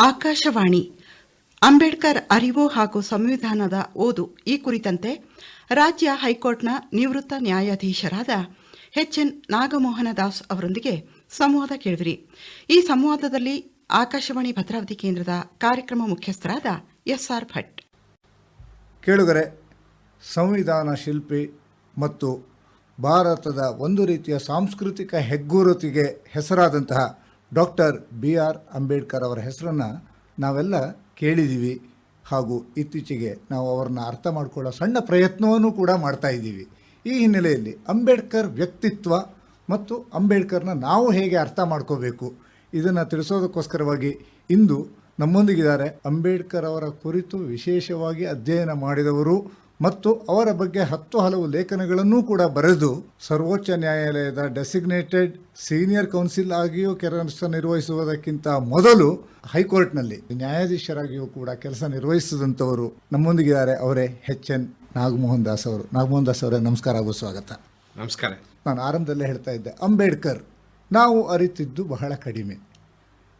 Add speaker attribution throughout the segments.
Speaker 1: ಆಕಾಶವಾಣಿ ಅಂಬೇಡ್ಕರ್ ಅರಿವು ಹಾಗೂ ಸಂವಿಧಾನದ ಓದು ಈ ಕುರಿತಂತೆ ರಾಜ್ಯ ಹೈಕೋರ್ಟ್ನ ನಿವೃತ್ತ ನ್ಯಾಯಾಧೀಶರಾದ ಎನ್ ನಾಗಮೋಹನ ದಾಸ್ ಅವರೊಂದಿಗೆ ಸಂವಾದ ಕೇಳಿದಿರಿ. ಈ ಸಂವಾದದಲ್ಲಿ ಆಕಾಶವಾಣಿ ಭದ್ರಾವತಿ ಕೇಂದ್ರದ ಕಾರ್ಯಕ್ರಮ ಮುಖ್ಯಸ್ಥರಾದ SR ಭಟ್.
Speaker 2: ಕೇಳುಗರೆ, ಸಂವಿಧಾನ ಶಿಲ್ಪಿ ಮತ್ತು ಭಾರತದ ಒಂದು ರೀತಿಯ ಸಾಂಸ್ಕೃತಿಕ ಹೆಗ್ಗುರುತಿಗೆ ಹೆಸರಾದಂತಹ ಡಾಕ್ಟರ್ BR ಅಂಬೇಡ್ಕರ್ ಅವರ ಹೆಸರನ್ನು ನಾವೆಲ್ಲ ಕೇಳಿದ್ದೀವಿ ಹಾಗೂ ಇತ್ತೀಚೆಗೆ ನಾವು ಅವರನ್ನು ಅರ್ಥ ಮಾಡಿಕೊಳ್ಳೋ ಸಣ್ಣ ಪ್ರಯತ್ನವನ್ನು ಕೂಡ ಮಾಡ್ತಾ ಇದ್ದೀವಿ. ಈ ಹಿನ್ನೆಲೆಯಲ್ಲಿ ಅಂಬೇಡ್ಕರ್ ವ್ಯಕ್ತಿತ್ವ ಮತ್ತು ಅಂಬೇಡ್ಕರ್ನ ನಾವು ಹೇಗೆ ಅರ್ಥ ಮಾಡ್ಕೋಬೇಕು ಇದನ್ನು ತಿಳಿಸೋದಕ್ಕೋಸ್ಕರವಾಗಿ ಇಂದು ನಮ್ಮೊಂದಿಗಿದ್ದಾರೆ ಅಂಬೇಡ್ಕರ್ ಅವರ ಕುರಿತು ವಿಶೇಷವಾಗಿ ಅಧ್ಯಯನ ಮಾಡಿದವರು ಮತ್ತು ಅವರ ಬಗ್ಗೆ 10 ಹಲವು ಲೇಖನಗಳನ್ನೂ ಕೂಡ ಬರೆದು ಸರ್ವೋಚ್ಚ ನ್ಯಾಯಾಲಯದ ಡೆಸಿಗ್ನೇಟೆಡ್ ಸೀನಿಯರ್ ಕೌನ್ಸಿಲ್ ಆಗಿಯೂ ಕೆಲಸ ನಿರ್ವಹಿಸುವುದಕ್ಕಿಂತ ಮೊದಲು ಹೈಕೋರ್ಟ್ನಲ್ಲಿ ನ್ಯಾಯಾಧೀಶರಾಗಿಯೂ ಕೂಡ ಕೆಲಸ ನಿರ್ವಹಿಸಿದಂಥವರು ನಮ್ಮೊಂದಿಗಿದ್ದಾರೆ. ಅವರೇ ಎನ್ ನಾಗಮೋಹನ್ ದಾಸ್ ಅವರು. ನಾಗಮೋಹನ್ ದಾಸ್ ಅವರೇ, ನಮಸ್ಕಾರ ಹಾಗೂ ಸ್ವಾಗತ.
Speaker 3: ನಮಸ್ಕಾರ.
Speaker 2: ನಾನು ಆರಂಭದಲ್ಲೇ ಹೇಳ್ತಾ ಇದ್ದೆ, ಅಂಬೇಡ್ಕರ್ ನಾವು ಅರಿತಿದ್ದು ಬಹಳ ಕಡಿಮೆ.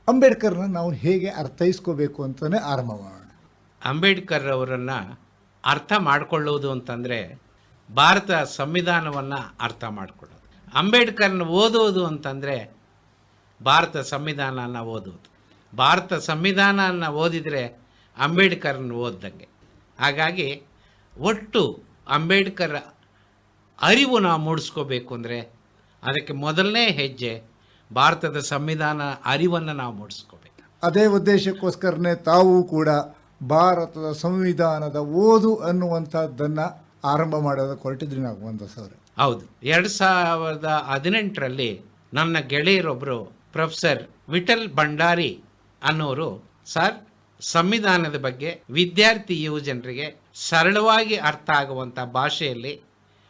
Speaker 2: ಅಂಬೇಡ್ಕರ್ನ ನಾವು ಹೇಗೆ ಅರ್ಥೈಸ್ಕೋಬೇಕು ಅಂತಲೇ ಆರಂಭ ಮಾಡೋಣ.
Speaker 3: ಅಂಬೇಡ್ಕರ್ ಅವರನ್ನು ಅರ್ಥ ಮಾಡಿಕೊಳ್ಳುವುದು ಅಂತಂದರೆ ಭಾರತ ಸಂವಿಧಾನವನ್ನು ಅರ್ಥ ಮಾಡಿಕೊಳ್ಳೋದು. ಅಂಬೇಡ್ಕರ್ನ ಓದುವುದು ಅಂತಂದರೆ ಭಾರತ ಸಂವಿಧಾನನ ಓದುವುದು. ಭಾರತ ಸಂವಿಧಾನನ ಓದಿದರೆ ಅಂಬೇಡ್ಕರ್ನ ಓದ್ದಂಗೆ. ಹಾಗಾಗಿ ಒಟ್ಟು ಅಂಬೇಡ್ಕರ್ ಅರಿವು ನಾವು ಮೂಡಿಸ್ಕೋಬೇಕು ಅಂದರೆ ಅದಕ್ಕೆ ಮೊದಲನೇ ಹೆಜ್ಜೆ ಭಾರತದ ಸಂವಿಧಾನ ಅರಿವನ್ನು ನಾವು ಮೂಡಿಸ್ಕೋಬೇಕು.
Speaker 2: ಅದೇ ಉದ್ದೇಶಕ್ಕೋಸ್ಕರನೇ ತಾವು ಕೂಡ ಭಾರತದ ಸಂವಿಧಾನದ ಓದು ಅನ್ನುವಂಥದ್ದನ್ನು ಆರಂಭ ಮಾಡೋದಕ್ಕೆ ಹೊರಟಿದ್ರಿ ನಾಗಮೋಹನ್ ದಾಸ್ ಅವರೇ.
Speaker 3: ಹೌದು. 2018ರಲ್ಲಿ ನನ್ನ ಗೆಳೆಯರೊಬ್ಬರು ಪ್ರೊಫೆಸರ್ ವಿಠಲ್ ಭಂಡಾರಿ ಅನ್ನೋರು, ಸರ್, ಸಂವಿಧಾನದ ಬಗ್ಗೆ ವಿದ್ಯಾರ್ಥಿ ಯುವ ಜನರಿಗೆ ಸರಳವಾಗಿ ಅರ್ಥ ಆಗುವಂಥ ಭಾಷೆಯಲ್ಲಿ,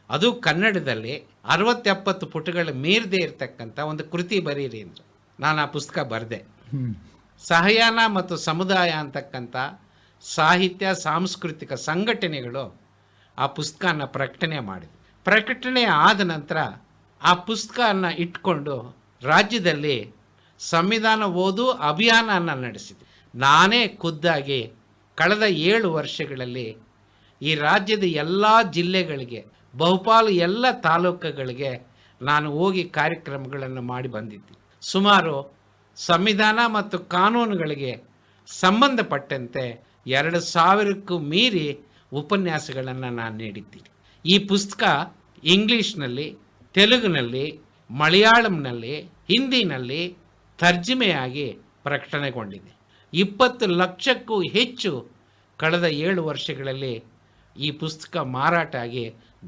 Speaker 3: ಅದು ಕನ್ನಡದಲ್ಲಿ 60-70 ಪುಟಗಳು ಮೀರದೇ ಇರತಕ್ಕಂಥ ಒಂದು ಕೃತಿ ಬರೀರಿ ಅಂದರು. ನಾನು ಆ ಪುಸ್ತಕ ಬರೆದೆ. ಸಹಯಾನ ಮತ್ತು ಸಮುದಾಯ ಅಂತಕ್ಕಂಥ ಸಾಹಿತ್ಯ ಸಾಂಸ್ಕೃತಿಕ ಸಂಘಟನೆಗಳು ಆ ಪುಸ್ತಕನ ಪ್ರಕಟಣೆ ಮಾಡಿದೆ. ಪ್ರಕಟಣೆ ಆದ ನಂತರ ಆ ಪುಸ್ತಕನ ಇಟ್ಕೊಂಡು ರಾಜ್ಯದಲ್ಲಿ ಸಂವಿಧಾನ ಓದು ಅಭಿಯಾನನ ನಡೆಸಿದೆ. ನಾನೇ ಖುದ್ದಾಗಿ ಕಳೆದ 7 ವರ್ಷಗಳಲ್ಲಿ ಈ ರಾಜ್ಯದ ಎಲ್ಲ ಜಿಲ್ಲೆಗಳಿಗೆ, ಬಹುಪಾಲು ಎಲ್ಲ ತಾಲೂಕುಗಳಿಗೆ ನಾನು ಹೋಗಿ ಕಾರ್ಯಕ್ರಮಗಳನ್ನು ಮಾಡಿ ಬಂದಿದ್ದೀನಿ. ಸುಮಾರು ಸಂವಿಧಾನ ಮತ್ತು ಕಾನೂನುಗಳಿಗೆ ಸಂಬಂಧಪಟ್ಟಂತೆ 2000ಕ್ಕೂ ಮೀರಿ ಉಪನ್ಯಾಸಗಳನ್ನು ನಾನು ನೀಡಿದ್ದೀನಿ. ಈ ಪುಸ್ತಕ ಇಂಗ್ಲೀಷ್ನಲ್ಲಿ, ತೆಲುಗಿನಲ್ಲಿ, ಮಲಯಾಳಂನಲ್ಲಿ, ಹಿಂದಿನಲ್ಲಿ ತರ್ಜುಮೆಯಾಗಿ ಪ್ರಕಟಣೆಗೊಂಡಿದೆ. 20 ಲಕ್ಷಕ್ಕೂ ಹೆಚ್ಚು ಕಳೆದ 7 ವರ್ಷಗಳಲ್ಲಿ ಈ ಪುಸ್ತಕ ಮಾರಾಟ ಆಗಿ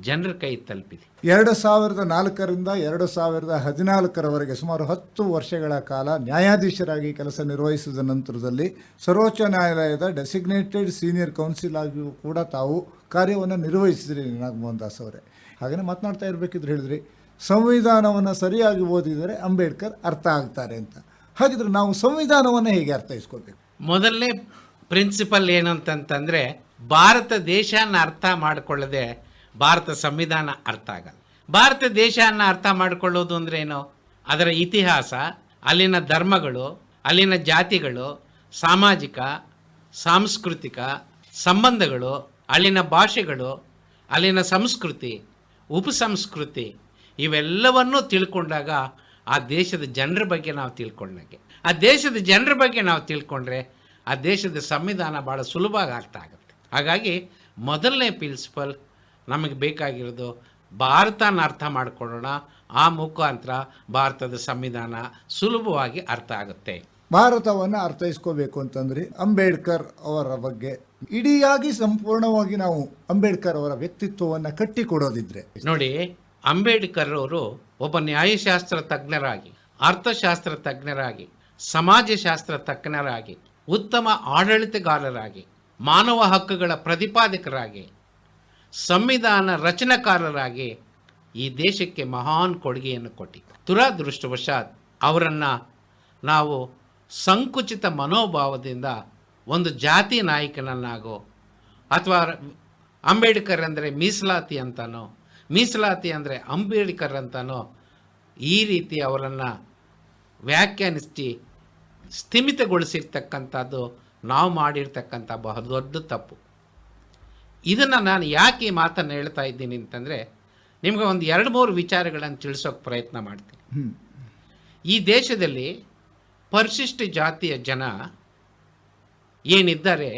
Speaker 3: ಜನರ ಕೈ ತಲುಪಿದೆ.
Speaker 2: 2004ರಿಂದ 2014ರವರೆಗೆ ಸುಮಾರು 10 ವರ್ಷಗಳ ಕಾಲ ನ್ಯಾಯಾಧೀಶರಾಗಿ ಕೆಲಸ ನಿರ್ವಹಿಸಿದ ನಂತರದಲ್ಲಿ ಸರ್ವೋಚ್ಚ ನ್ಯಾಯಾಲಯದ ಡೆಸಿಗ್ನೇಟೆಡ್ ಸೀನಿಯರ್ ಕೌನ್ಸಿಲ್ ಆಗಿಯೂ ಕೂಡ ತಾವು ಕಾರ್ಯವನ್ನು ನಿರ್ವಹಿಸಿದ್ರಿ ನಾಗಮೋಹನ್ ದಾಸ್ ಅವರೇ. ಹಾಗೆಯೇ ಮಾತನಾಡ್ತಾ ಇರಬೇಕಿದ್ರೆ ಹೇಳಿದ್ರಿ, ಸಂವಿಧಾನವನ್ನು ಸರಿಯಾಗಿ ಓದಿದರೆ ಅಂಬೇಡ್ಕರ್ ಅರ್ಥ ಆಗ್ತಾರೆ ಅಂತ. ಹಾಗಿದ್ರೆ ನಾವು ಸಂವಿಧಾನವನ್ನು ಹೇಗೆ ಅರ್ಥೈಸ್ಕೋಬೇಕು?
Speaker 3: ಮೊದಲನೇ ಪ್ರಿನ್ಸಿಪಲ್ ಏನು ಅಂತಂತಂದರೆ, ಭಾರತ ದೇಶನ ಅರ್ಥ ಮಾಡಿಕೊಳ್ಳದೆ ಭಾರತ ಸಂವಿಧಾನ ಅರ್ಥ ಆಗಲ್ಲ. ಭಾರತ ದೇಶನ ಅರ್ಥ ಮಾಡಿಕೊಳ್ಳೋದು ಅಂದ್ರೆ ಏನು? ಅದರ ಇತಿಹಾಸ, ಅಲ್ಲಿನ ಧರ್ಮಗಳು, ಅಲ್ಲಿನ ಜಾತಿಗಳು, ಸಾಮಾಜಿಕ ಸಾಂಸ್ಕೃತಿಕ ಸಂಬಂಧಗಳು, ಅಲ್ಲಿನ ಭಾಷೆಗಳು, ಅಲ್ಲಿನ ಸಂಸ್ಕೃತಿ, ಉಪಸಂಸ್ಕೃತಿ, ಇವೆಲ್ಲವನ್ನೂ ತಿಳ್ಕೊಂಡಾಗ ಆ ದೇಶದ ಜನರ ಬಗ್ಗೆ ನಾವು ತಿಳ್ಕೊಂಡಾಗೆ, ಆ ದೇಶದ ಜನರ ಬಗ್ಗೆ ನಾವು ತಿಳ್ಕೊಂಡ್ರೆ ಆ ದೇಶದ ಸಂವಿಧಾನ ಭಾಳ ಸುಲಭವಾಗಿ ಅರ್ಥ ಆಗುತ್ತೆ. ಹಾಗಾಗಿ ಮೊದಲನೇ ಪ್ರಿನ್ಸಿಪಲ್ ನಮಗೆ ಬೇಕಾಗಿರೋದು ಭಾರತನ ಅರ್ಥ ಮಾಡಿಕೊಳ್ಳೋಣ. ಆ ಮುಖಾಂತರ ಭಾರತದ ಸಂವಿಧಾನ ಸುಲಭವಾಗಿ ಅರ್ಥ ಆಗುತ್ತೆ.
Speaker 2: ಭಾರತವನ್ನು ಅರ್ಥೈಸ್ಕೋಬೇಕು ಅಂತಂದ್ರೆ ಅಂಬೇಡ್ಕರ್ ಅವರ ಬಗ್ಗೆ ಇಡಿಯಾಗಿ ಸಂಪೂರ್ಣವಾಗಿ ನಾವು ಅಂಬೇಡ್ಕರ್ ಅವರ ವ್ಯಕ್ತಿತ್ವವನ್ನು ಕಟ್ಟಿಕೊಡೋದಿದ್ರೆ
Speaker 3: ನೋಡಿ, ಅಂಬೇಡ್ಕರ್ ಅವರು ಒಬ್ಬ ನ್ಯಾಯಶಾಸ್ತ್ರ ತಜ್ಞರಾಗಿ, ಅರ್ಥಶಾಸ್ತ್ರ ತಜ್ಞರಾಗಿ, ಸಮಾಜಶಾಸ್ತ್ರ ತಜ್ಞರಾಗಿ, ಉತ್ತಮ ಆಡಳಿತಗಾರರಾಗಿ, ಮಾನವ ಹಕ್ಕುಗಳ ಪ್ರತಿಪಾದಕರಾಗಿ, ಸಂವಿಧಾನ ರಚನಾಕಾರರಾಗಿ ಈ ದೇಶಕ್ಕೆ ಮಹಾನ್ ಕೊಡುಗೆಯನ್ನು ಕೊಟ್ಟಿದ್ದರು. ದುರಾದೃಷ್ಟವಶಾತ್ ಅವರನ್ನು ನಾವು ಸಂಕುಚಿತ ಮನೋಭಾವದಿಂದ ಒಂದು ಜಾತಿ ನಾಯಕನನ್ನಾಗೋ ಅಥವಾ ಅಂಬೇಡ್ಕರ್ ಅಂದರೆ ಮೀಸಲಾತಿ ಅಂತನೋ, ಮೀಸಲಾತಿ ಅಂದರೆ ಅಂಬೇಡ್ಕರ್ ಅಂತನೋ ಈ ರೀತಿ ಅವರನ್ನು ವ್ಯಾಖ್ಯಾನಿಸಿ ಸ್ಥಿಮಿತಗೊಳಿಸಿರ್ತಕ್ಕಂಥದ್ದು ನಾವು ಮಾಡಿರ್ತಕ್ಕಂಥ ಬಹು ದೊಡ್ಡ ತಪ್ಪು. ಇದನ್ನು ನಾನು ಯಾಕೆ ಈ ಮಾತನ್ನು ಹೇಳ್ತಾ ಇದ್ದೀನಿ ಅಂತಂದರೆ, ನಿಮಗೆ ಒಂದು 2-3 ವಿಚಾರಗಳನ್ನು ತಿಳಿಸೋಕೆ ಪ್ರಯತ್ನ ಮಾಡ್ತೀನಿ. ಈ ದೇಶದಲ್ಲಿ ಪರಿಶಿಷ್ಟ ಜಾತಿಯ ಜನ ಏನಿದ್ದಾರೆ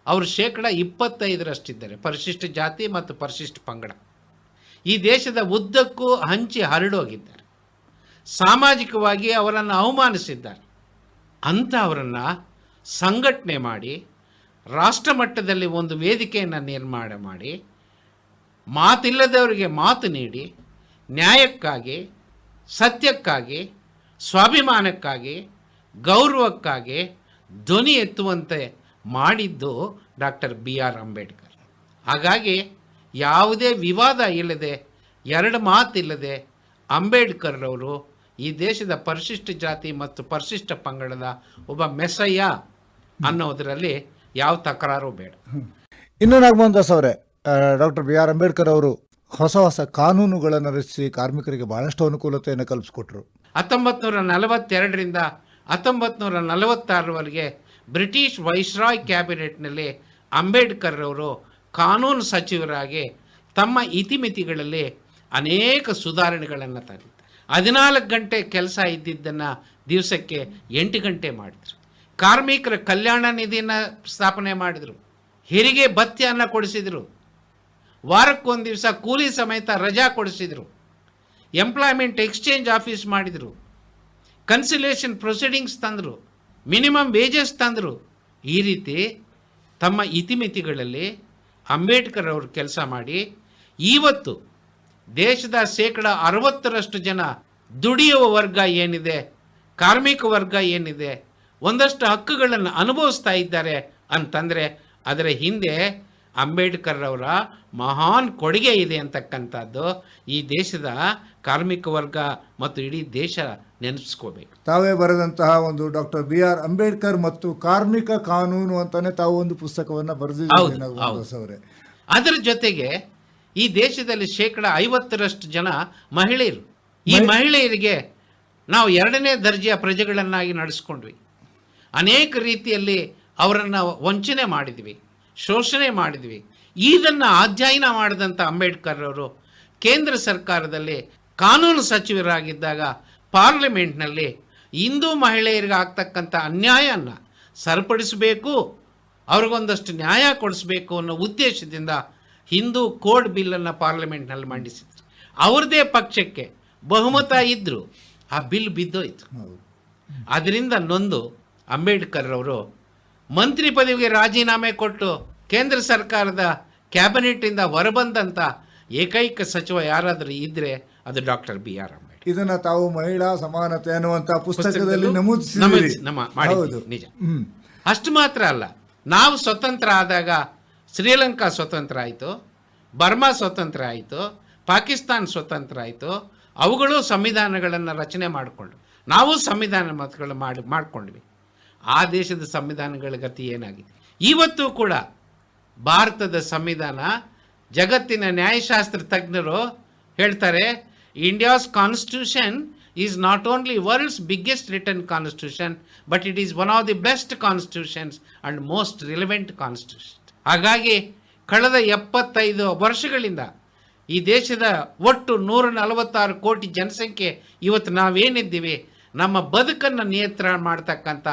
Speaker 3: ಅವರು 25% ಪರಿಶಿಷ್ಟ ಜಾತಿ ಮತ್ತು ಪರಿಶಿಷ್ಟ ಪಂಗಡ ಈ ದೇಶದ ಉದ್ದಕ್ಕೂ ಹಂಚಿ ಹರಡೋಗಿದ್ದಾರೆ. ಸಾಮಾಜಿಕವಾಗಿ ಅವರನ್ನು ಅವಮಾನಿಸಿದ್ದಾರೆ. ಅಂಥವರನ್ನು ಸಂಘಟನೆ ಮಾಡಿ ರಾಷ್ಟ್ರ ಮಟ್ಟದಲ್ಲಿ ಒಂದು ವೇದಿಕೆಯನ್ನು ನಿರ್ಮಾಣ ಮಾಡಿ ಮಾತಿಲ್ಲದವರಿಗೆ ಮಾತು ನೀಡಿ ನ್ಯಾಯಕ್ಕಾಗಿ, ಸತ್ಯಕ್ಕಾಗಿ, ಸ್ವಾಭಿಮಾನಕ್ಕಾಗಿ, ಗೌರವಕ್ಕಾಗಿ ಧ್ವನಿ ಎತ್ತುವಂತೆ ಮಾಡಿದ್ದು ಡಾಕ್ಟರ್ BR ಅಂಬೇಡ್ಕರ್. ಹಾಗಾಗಿ ಯಾವುದೇ ವಿವಾದ ಇಲ್ಲದೆ, 2 ಮಾತಿಲ್ಲದೆ ಅಂಬೇಡ್ಕರ್ರವರು ಈ ದೇಶದ ಪರಿಶಿಷ್ಟ ಜಾತಿ ಮತ್ತು ಪರಿಶಿಷ್ಟ ಪಂಗಡದ ಒಬ್ಬ ಮೆಸ್ಸಯ್ಯ ಅನ್ನೋದರಲ್ಲಿ ಯಾವ ತಕರಾರು ಬೇಡ.
Speaker 2: ಇನ್ನು ನಾಗಮೋಹನ್ ದಾಸ್ ಅವರೇ, ಡಾಕ್ಟರ್ BR ಅಂಬೇಡ್ಕರ್ ಅವರು ಹೊಸ ಕಾನೂನುಗಳನ್ನು ರಚಿಸಿ ಕಾರ್ಮಿಕರಿಗೆ ಬಹಳಷ್ಟು ಅನುಕೂಲತೆಯನ್ನು ಕಲ್ಪಿಸಿಕೊಟ್ರು.
Speaker 3: 1942ರಿಂದ 1946ರವರೆಗೆ ಬ್ರಿಟಿಷ್ ವೈಸ್ರಾಯ್ ಕ್ಯಾಬಿನೆಟ್ನಲ್ಲಿ ಅಂಬೇಡ್ಕರ್ ಅವರು ಕಾನೂನು ಸಚಿವರಾಗಿ ತಮ್ಮ ಇತಿಮಿತಿಗಳಲ್ಲಿ ಅನೇಕ ಸುಧಾರಣೆಗಳನ್ನು ತಂದಿದ್ದಾರೆ. 14 ಗಂಟೆ ಕೆಲಸ ಇದ್ದಿದ್ದನ್ನು ದಿವಸಕ್ಕೆ 8 ಗಂಟೆ ಮಾಡಿದರು. ಕಾರ್ಮಿಕರ ಕಲ್ಯಾಣ ನಿಧಿಯನ್ನು ಸ್ಥಾಪನೆ ಮಾಡಿದರು. ಹೆರಿಗೆ ಭತ್ಯೆಯನ್ನು ಕೊಡಿಸಿದರು. ವಾರಕ್ಕೊಂದು ದಿವಸ ಕೂಲಿ ಸಮೇತ ರಜಾ ಕೊಡಿಸಿದರು. ಎಂಪ್ಲಾಯ್ಮೆಂಟ್ ಎಕ್ಸ್ಚೇಂಜ್ ಆಫೀಸ್ ಮಾಡಿದರು. ಕನ್ಸಿಲೇಷನ್ ಪ್ರೊಸೀಡಿಂಗ್ಸ್ ತಂದರು. ಮಿನಿಮಮ್ ವೇಜಸ್ ತಂದರು. ಈ ರೀತಿ ತಮ್ಮ ಇತಿಮಿತಿಗಳಲ್ಲಿ ಅಂಬೇಡ್ಕರ್ ಅವರು ಕೆಲಸ ಮಾಡಿ ಇವತ್ತು ದೇಶದ 60% ಜನ ದುಡಿಯುವ ವರ್ಗ ಏನಿದೆ, ಕಾರ್ಮಿಕ ವರ್ಗ ಏನಿದೆ, ಒಂದಷ್ಟು ಹಕ್ಕುಗಳನ್ನು ಅನುಭವಿಸ್ತಾ ಇದ್ದಾರೆ ಅಂತಂದರೆ ಅದರ ಹಿಂದೆ ಅಂಬೇಡ್ಕರ್ ಅವರ ಮಹಾನ್ ಕೊಡುಗೆ ಇದೆ ಅಂತಕ್ಕಂಥದ್ದು ಈ ದೇಶದ ಕಾರ್ಮಿಕ ವರ್ಗ ಮತ್ತು ಇಡೀ ದೇಶ ನೆನಪಿಸ್ಕೋಬೇಕು.
Speaker 2: ತಾವೇ ಬರೆದಂತಹ ಒಂದು ಡಾಕ್ಟರ್ BR ಅಂಬೇಡ್ಕರ್ ಮತ್ತು ಕಾರ್ಮಿಕ ಕಾನೂನು ಅಂತಾನೆ ತಾವು ಒಂದು ಪುಸ್ತಕವನ್ನು ಬರೆದಿದ್ದಾರೆ.
Speaker 3: ಅದರ ಜೊತೆಗೆ ಈ ದೇಶದಲ್ಲಿ 50% ಜನ ಮಹಿಳೆಯರು. ಈ ಮಹಿಳೆಯರಿಗೆ ನಾವು 2ನೇ ದರ್ಜೆಯ ಪ್ರಜೆಗಳನ್ನಾಗಿ ನಡೆಸ್ಕೊಂಡ್ವಿ. ಅನೇಕ ರೀತಿಯಲ್ಲಿ ಅವರನ್ನು ವಂಚನೆ ಮಾಡಿದ್ವಿ, ಶೋಷಣೆ ಮಾಡಿದ್ವಿ. ಇದನ್ನು ಅಧ್ಯಯನ ಮಾಡಿದಂಥ ಅಂಬೇಡ್ಕರ್ ಅವರು ಕೇಂದ್ರ ಸರ್ಕಾರದಲ್ಲಿ ಕಾನೂನು ಸಚಿವರಾಗಿದ್ದಾಗ ಪಾರ್ಲಿಮೆಂಟ್ನಲ್ಲಿ ಹಿಂದೂ ಮಹಿಳೆಯರಿಗೆ ಆಗ್ತಕ್ಕಂಥ ಅನ್ಯಾಯವನ್ನು ಸರಿಪಡಿಸಬೇಕು, ಅವ್ರಿಗೊಂದಷ್ಟು ನ್ಯಾಯ ಕೊಡಿಸ್ಬೇಕು ಅನ್ನೋ ಉದ್ದೇಶದಿಂದ ಹಿಂದೂ ಕೋಡ್ ಬಿಲ್ಲನ್ನು ಪಾರ್ಲಿಮೆಂಟ್ನಲ್ಲಿ ಮಂಡಿಸಿದ್ರು. ಅವ್ರದ್ದೇ ಪಕ್ಷಕ್ಕೆ ಬಹುಮತ ಇದ್ದರು, ಆ ಬಿಲ್ ಬಿದ್ದೋಯ್ತು. ಅದರಿಂದ ನೊಂದು ಅಂಬೇಡ್ಕರ್ ಅವರು ಮಂತ್ರಿ ಪದವಿಗೆ ರಾಜೀನಾಮೆ ಕೊಟ್ಟು ಕೇಂದ್ರ ಸರ್ಕಾರದ ಕ್ಯಾಬಿನೆಟ್ಟಿಂದ ಹೊರಬಂದಂಥ ಏಕೈಕ ಸಚಿವ ಯಾರಾದರೂ ಇದ್ದರೆ ಅದು ಡಾಕ್ಟರ್ BR ಅಂಬೇಡ್ಕರ್.
Speaker 2: ಇದನ್ನು ತಾವು ಮಹಿಳಾ ಸಮಾನತೆ ಅನ್ನುವಂಥ ಪುಸ್ತಕದಲ್ಲಿ
Speaker 3: ನಿಜ. ಅಷ್ಟು ಮಾತ್ರ ಅಲ್ಲ, ನಾವು ಸ್ವತಂತ್ರ ಆದಾಗ ಶ್ರೀಲಂಕಾ ಸ್ವತಂತ್ರ ಆಯಿತು, ಬರ್ಮಾ ಸ್ವತಂತ್ರ ಆಯಿತು, ಪಾಕಿಸ್ತಾನ ಸ್ವತಂತ್ರ ಆಯಿತು. ಅವುಗಳು ಸಂವಿಧಾನಗಳನ್ನು ರಚನೆ ಮಾಡಿಕೊಂಡು ನಾವು ಸಂವಿಧಾನ ಮತಗಳು ಮಾಡಿಕೊಂಡ್ವಿ. ಆ ದೇಶದ ಸಂವಿಧಾನಗಳ ಗತಿ ಏನಾಗಿದೆ? ಇವತ್ತು ಕೂಡ ಭಾರತದ ಸಂವಿಧಾನ, ಜಗತ್ತಿನ ನ್ಯಾಯಶಾಸ್ತ್ರ ತಜ್ಞರು ಹೇಳ್ತಾರೆ, India's constitution is not only world's biggest written constitution but it is one of the best constitutions and most relevant constitution. ಹಾಗಾಗಿ ಕಳೆದ 75 ವರ್ಷಗಳಿಂದ ಈ ದೇಶದ ಒಟ್ಟು 146 ಕೋಟಿ ಜನಸಂಖ್ಯೆ ಇವತ್ತು ನಾವೇನಿದ್ದೀವಿ, ನಮ್ಮ ಬದುಕನ್ನು ನಿಯಂತ್ರಣ ಮಾಡ್ತಕ್ಕಂಥ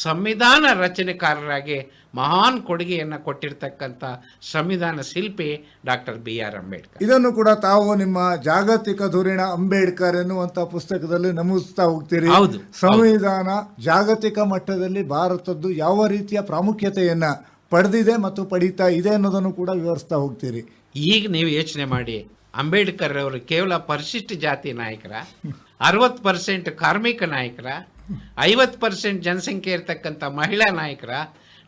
Speaker 3: ಸಂವಿಧಾನ ರಚನೆಕಾರರಾಗಿ ಮಹಾನ್ ಕೊಡುಗೆಯನ್ನು ಕೊಟ್ಟಿರ್ತಕ್ಕಂಥ ಸಂವಿಧಾನ ಶಿಲ್ಪಿ ಡಾಕ್ಟರ್ BR ಅಂಬೇಡ್ಕರ್.
Speaker 2: ಇದನ್ನು ಕೂಡ ತಾವು ನಿಮ್ಮ ಜಾಗತಿಕ ಧುರೀಣ ಅಂಬೇಡ್ಕರ್ ಎನ್ನುವಂಥ ಪುಸ್ತಕದಲ್ಲಿ ನಮೂದಿಸ್ತಾ ಹೋಗ್ತೀರಿ.
Speaker 3: ಹೌದು.
Speaker 2: ಸಂವಿಧಾನ ಜಾಗತಿಕ ಮಟ್ಟದಲ್ಲಿ ಭಾರತದ್ದು ಯಾವ ರೀತಿಯ ಪ್ರಾಮುಖ್ಯತೆಯನ್ನು ಪಡೆದಿದೆ ಮತ್ತು ಪಡೀತಾ ಇದೆ ಅನ್ನೋದನ್ನು ಕೂಡ ವಿವರಿಸ್ತಾ ಹೋಗ್ತೀರಿ.
Speaker 3: ಈಗ ನೀವು ಯೋಚನೆ ಮಾಡಿ, ಅಂಬೇಡ್ಕರ್ ಅವರು ಕೇವಲ ಪರಿಶಿಷ್ಟ ಜಾತಿ ನಾಯಕರ, 60% ಕಾರ್ಮಿಕ ನಾಯಕರ, 50% ಜನಸಂಖ್ಯೆ ಇರತಕ್ಕಂಥ ಮಹಿಳಾ ನಾಯಕರ,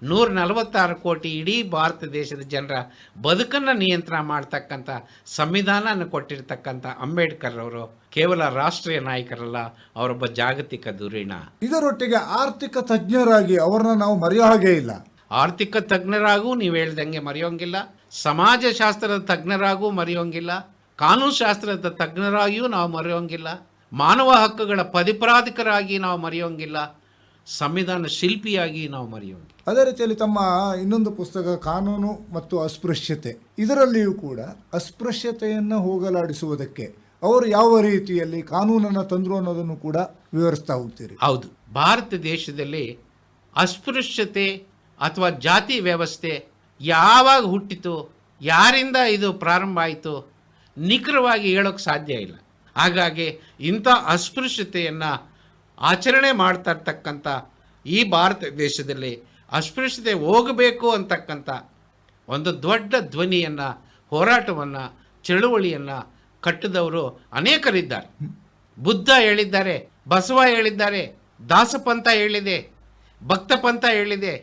Speaker 3: 146 ಕೋಟಿ ಇಡೀ ಭಾರತ ದೇಶದ ಜನರ ಬದುಕನ್ನು ನಿಯಂತ್ರಣ ಮಾಡ್ತಕ್ಕಂಥ ಸಂವಿಧಾನ ಕೊಟ್ಟಿರ್ತಕ್ಕಂಥ ಅಂಬೇಡ್ಕರ್ ಅವರು ಕೇವಲ ರಾಷ್ಟ್ರೀಯ ನಾಯಕರಲ್ಲ, ಅವರೊಬ್ಬ ಜಾಗತಿಕ ಧುರೀಣ.
Speaker 2: ಇದರೊಟ್ಟಿಗೆ ಆರ್ಥಿಕ ತಜ್ಞರಾಗಿ ಅವರನ್ನ ನಾವು ಮರೆಯೋ ಹಾಗೆ ಇಲ್ಲ.
Speaker 3: ಆರ್ಥಿಕ ತಜ್ಞರಾಗೂ ನೀವು ಹೇಳ್ದಂಗೆ ಮರೆಯೋಂಗಿಲ್ಲ, ಸಮಾಜಶಾಸ್ತ್ರದ ತಜ್ಞರಾಗೂ ಮರೆಯೋಂಗಿಲ್ಲ, ಕಾನೂನುಶಾಸ್ತ್ರದ ತಜ್ಞರಾಗಿಯೂ ನಾವು ಮರೆಯೋಂಗಿಲ್ಲ, ಮಾನವ ಹಕ್ಕುಗಳ ಪರಿಪರಾಧಿಕರಾಗಿ ನಾವು ಮರೆಯೋಂಗಿಲ್ಲ, ಸಂವಿಧಾನ ಶಿಲ್ಪಿಯಾಗಿ ನಾವು ಮರೆಯೋಣ.
Speaker 2: ಅದೇ ರೀತಿಯಲ್ಲಿ ತಮ್ಮ ಇನ್ನೊಂದು ಪುಸ್ತಕ ಕಾನೂನು ಮತ್ತು ಅಸ್ಪೃಶ್ಯತೆ, ಇದರಲ್ಲಿಯೂ ಕೂಡ ಅಸ್ಪೃಶ್ಯತೆಯನ್ನು ಹೋಗಲಾಡಿಸುವುದಕ್ಕೆ ಅವರು ಯಾವ ರೀತಿಯಲ್ಲಿ ಕಾನೂನನ್ನು ತಂದರು ಅನ್ನೋದನ್ನು ಕೂಡ ವಿವರಿಸ್ತಾ ಹೋಗ್ತೀರಿ.
Speaker 3: ಹೌದು, ಭಾರತ ದೇಶದಲ್ಲಿ ಅಸ್ಪೃಶ್ಯತೆ ಅಥವಾ ಜಾತಿ ವ್ಯವಸ್ಥೆ ಯಾವಾಗ ಹುಟ್ಟಿತು, ಯಾರಿಂದ ಇದು ಪ್ರಾರಂಭ ಆಯಿತು, ನಿಖರವಾಗಿ ಹೇಳೋಕ್ಕೆ ಸಾಧ್ಯ ಇಲ್ಲ. ಹಾಗಾಗಿ ಇಂಥ ಅಸ್ಪೃಶ್ಯತೆಯನ್ನು ಆಚರಣೆ ಮಾಡ್ತಾ ಇರ್ತಕ್ಕಂಥ ಈ ಭಾರತ ದೇಶದಲ್ಲಿ ಅಸ್ಪೃಶ್ಯತೆ ಹೋಗಬೇಕು ಅಂತಕ್ಕಂಥ ಒಂದು ದೊಡ್ಡ ಧ್ವನಿಯನ್ನು, ಹೋರಾಟವನ್ನು, ಚಳುವಳಿಯನ್ನು ಕಟ್ಟಿದವರು ಅನೇಕರಿದ್ದಾರೆ. ಬುದ್ಧ ಹೇಳಿದ್ದಾರೆ, ಬಸವ ಹೇಳಿದ್ದಾರೆ, ದಾಸಪಂಥ ಹೇಳಿದೆ, ಭಕ್ತಪಂಥ ಹೇಳಿದೆ,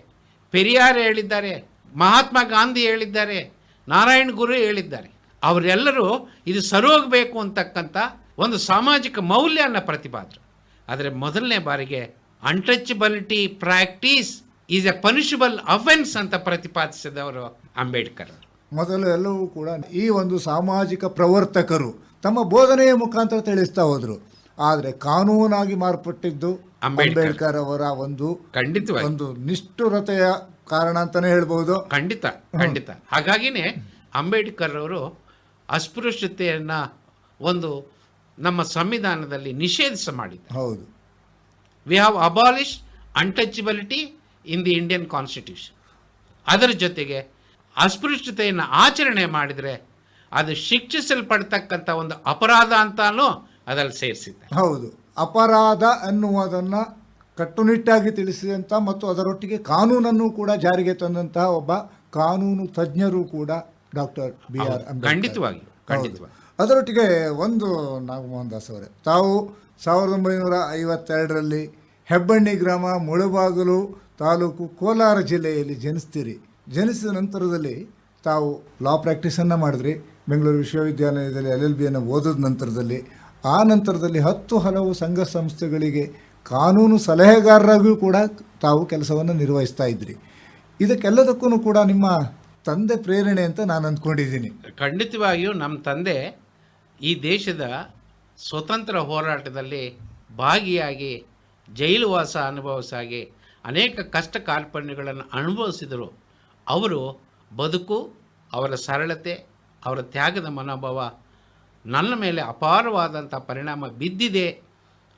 Speaker 3: ಪೆರಿಯಾರ್ ಹೇಳಿದ್ದಾರೆ, ಮಹಾತ್ಮ ಗಾಂಧಿ ಹೇಳಿದ್ದಾರೆ, ನಾರಾಯಣ ಗುರು ಹೇಳಿದ್ದಾರೆ. ಅವರೆಲ್ಲರೂ ಇದು ಸರೋಗಬೇಕು ಅಂತಕ್ಕಂಥ ಒಂದು ಸಾಮಾಜಿಕ ಮೌಲ್ಯನ ಪ್ರತಿಪಾದರು. ಆದರೆ ಮೊದಲನೇ ಬಾರಿಗೆ untouchability practice is A punishable offence ಅಂತ ಪ್ರತಿಪಾದಿಸಿದವರು ಅಂಬೇಡ್ಕರ್.
Speaker 2: ಮೊದಲು ಎಲ್ಲವೂ ಕೂಡ ಈ ಒಂದು ಸಾಮಾಜಿಕ ಪ್ರವರ್ತಕರು ತಮ್ಮ ಬೋಧನೆಯ ಮುಖಾಂತರ ತಿಳಿಸ್ತಾ ಹೋದರು. ಆದರೆ ಕಾನೂನಾಗಿ ಮಾರ್ಪಟ್ಟಿದ್ದು ಅಂಬೇಡ್ಕರ್ ಅವರ
Speaker 3: ಖಂಡಿತವಾಗಿ
Speaker 2: ಒಂದು ನಿಷ್ಠುರತೆಯ ಕಾರಣ ಅಂತಾನೆ ಹೇಳ್ಬಹುದು.
Speaker 3: ಖಂಡಿತ. ಹಾಗಾಗಿನೇ ಅಂಬೇಡ್ಕರ್ ಅವರು ಅಸ್ಪೃಶ್ಯತೆಯನ್ನು ಒಂದು ನಮ್ಮ ಸಂವಿಧಾನದಲ್ಲಿ ನಿಷೇಧಿಸ ಮಾಡಿದ್ದಾರೆ.
Speaker 2: ಹೌದು,
Speaker 3: we have abolish untouchability in the Indian constitution. ಅದರ ಜೊತೆಗೆ ಅಸ್ಪೃಶ್ಯತೆಯನ್ನು ಆಚರಣೆ ಮಾಡಿದರೆ ಅದು ಶಿಕ್ಷಿಸಲ್ಪಡ್ತಕ್ಕಂಥ ಒಂದು ಅಪರಾಧ ಅಂತಾನೂ ಅದರಲ್ಲಿ ಸೇರಿಸಿದೆ.
Speaker 2: ಹೌದು, ಅಪರಾಧ ಅನ್ನುವುದನ್ನು ಕಟ್ಟುನಿಟ್ಟಾಗಿ ತಿಳಿಸಿದಂಥ ಮತ್ತು ಅದರೊಟ್ಟಿಗೆ ಕಾನೂನನ್ನು ಕೂಡ ಜಾರಿಗೆ ತಂದಂತಹ ಒಬ್ಬ ಕಾನೂನು ತಜ್ಞರು ಕೂಡ ಡಾಕ್ಟರ್ BR ಅಂಬೇಡ್ಕರ್.
Speaker 3: ಖಂಡಿತವಾಗಿ.
Speaker 2: ಅದರೊಟ್ಟಿಗೆ ಒಂದು ನಾಗಮೋಹನ್ ದಾಸ್ ಅವರೇ, ತಾವು 1952ರಲ್ಲಿ ಹೆಬ್ಬಳ್ಳಿ ಗ್ರಾಮ, ಮುಳಬಾಗಿಲು ತಾಲೂಕು, ಕೋಲಾರ ಜಿಲ್ಲೆಯಲ್ಲಿ ಜನಿಸ್ತೀರಿ. ಜನಿಸಿದ ನಂತರದಲ್ಲಿ ತಾವು ಲಾ ಪ್ರಾಕ್ಟೀಸನ್ನು ಮಾಡಿದ್ರಿ. ಬೆಂಗಳೂರು ವಿಶ್ವವಿದ್ಯಾಲಯದಲ್ಲಿ LLBಯನ್ನು ಓದಿದ ನಂತರದಲ್ಲಿ ಆ ನಂತರದಲ್ಲಿ 10 ಹಲವು ಸಂಘ ಸಂಸ್ಥೆಗಳಿಗೆ ಕಾನೂನು ಸಲಹೆಗಾರರಾಗಿಯೂ ಕೂಡ ತಾವು ಕೆಲಸವನ್ನು ನಿರ್ವಹಿಸ್ತಾ ಇದ್ರಿ. ಇದಕ್ಕೆಲ್ಲದಕ್ಕೂ ಕೂಡ ನಿಮ್ಮ ತಂದೆ ಪ್ರೇರಣೆ ಅಂತ ನಾನು ಅಂದ್ಕೊಂಡಿದ್ದೀನಿ.
Speaker 3: ಖಂಡಿತವಾಗಿಯೂ ನಮ್ಮ ತಂದೆ ಈ ದೇಶದ ಸ್ವತಂತ್ರ ಹೋರಾಟದಲ್ಲಿ ಭಾಗಿಯಾಗಿ ಜೈಲುವಾಸ ಅನುಭವಿಸಾಗಿ ಅನೇಕ ಕಷ್ಟ ಕಾರ್ಪಣ್ಯಗಳನ್ನು ಅನುಭವಿಸಿದರು. ಅವರು ಬದುಕು, ಅವರ ಸರಳತೆ, ಅವರ ತ್ಯಾಗದ ಮನೋಭಾವ ನನ್ನ ಮೇಲೆ ಅಪಾರವಾದಂಥ ಪರಿಣಾಮ ಬಿದ್ದಿದೆ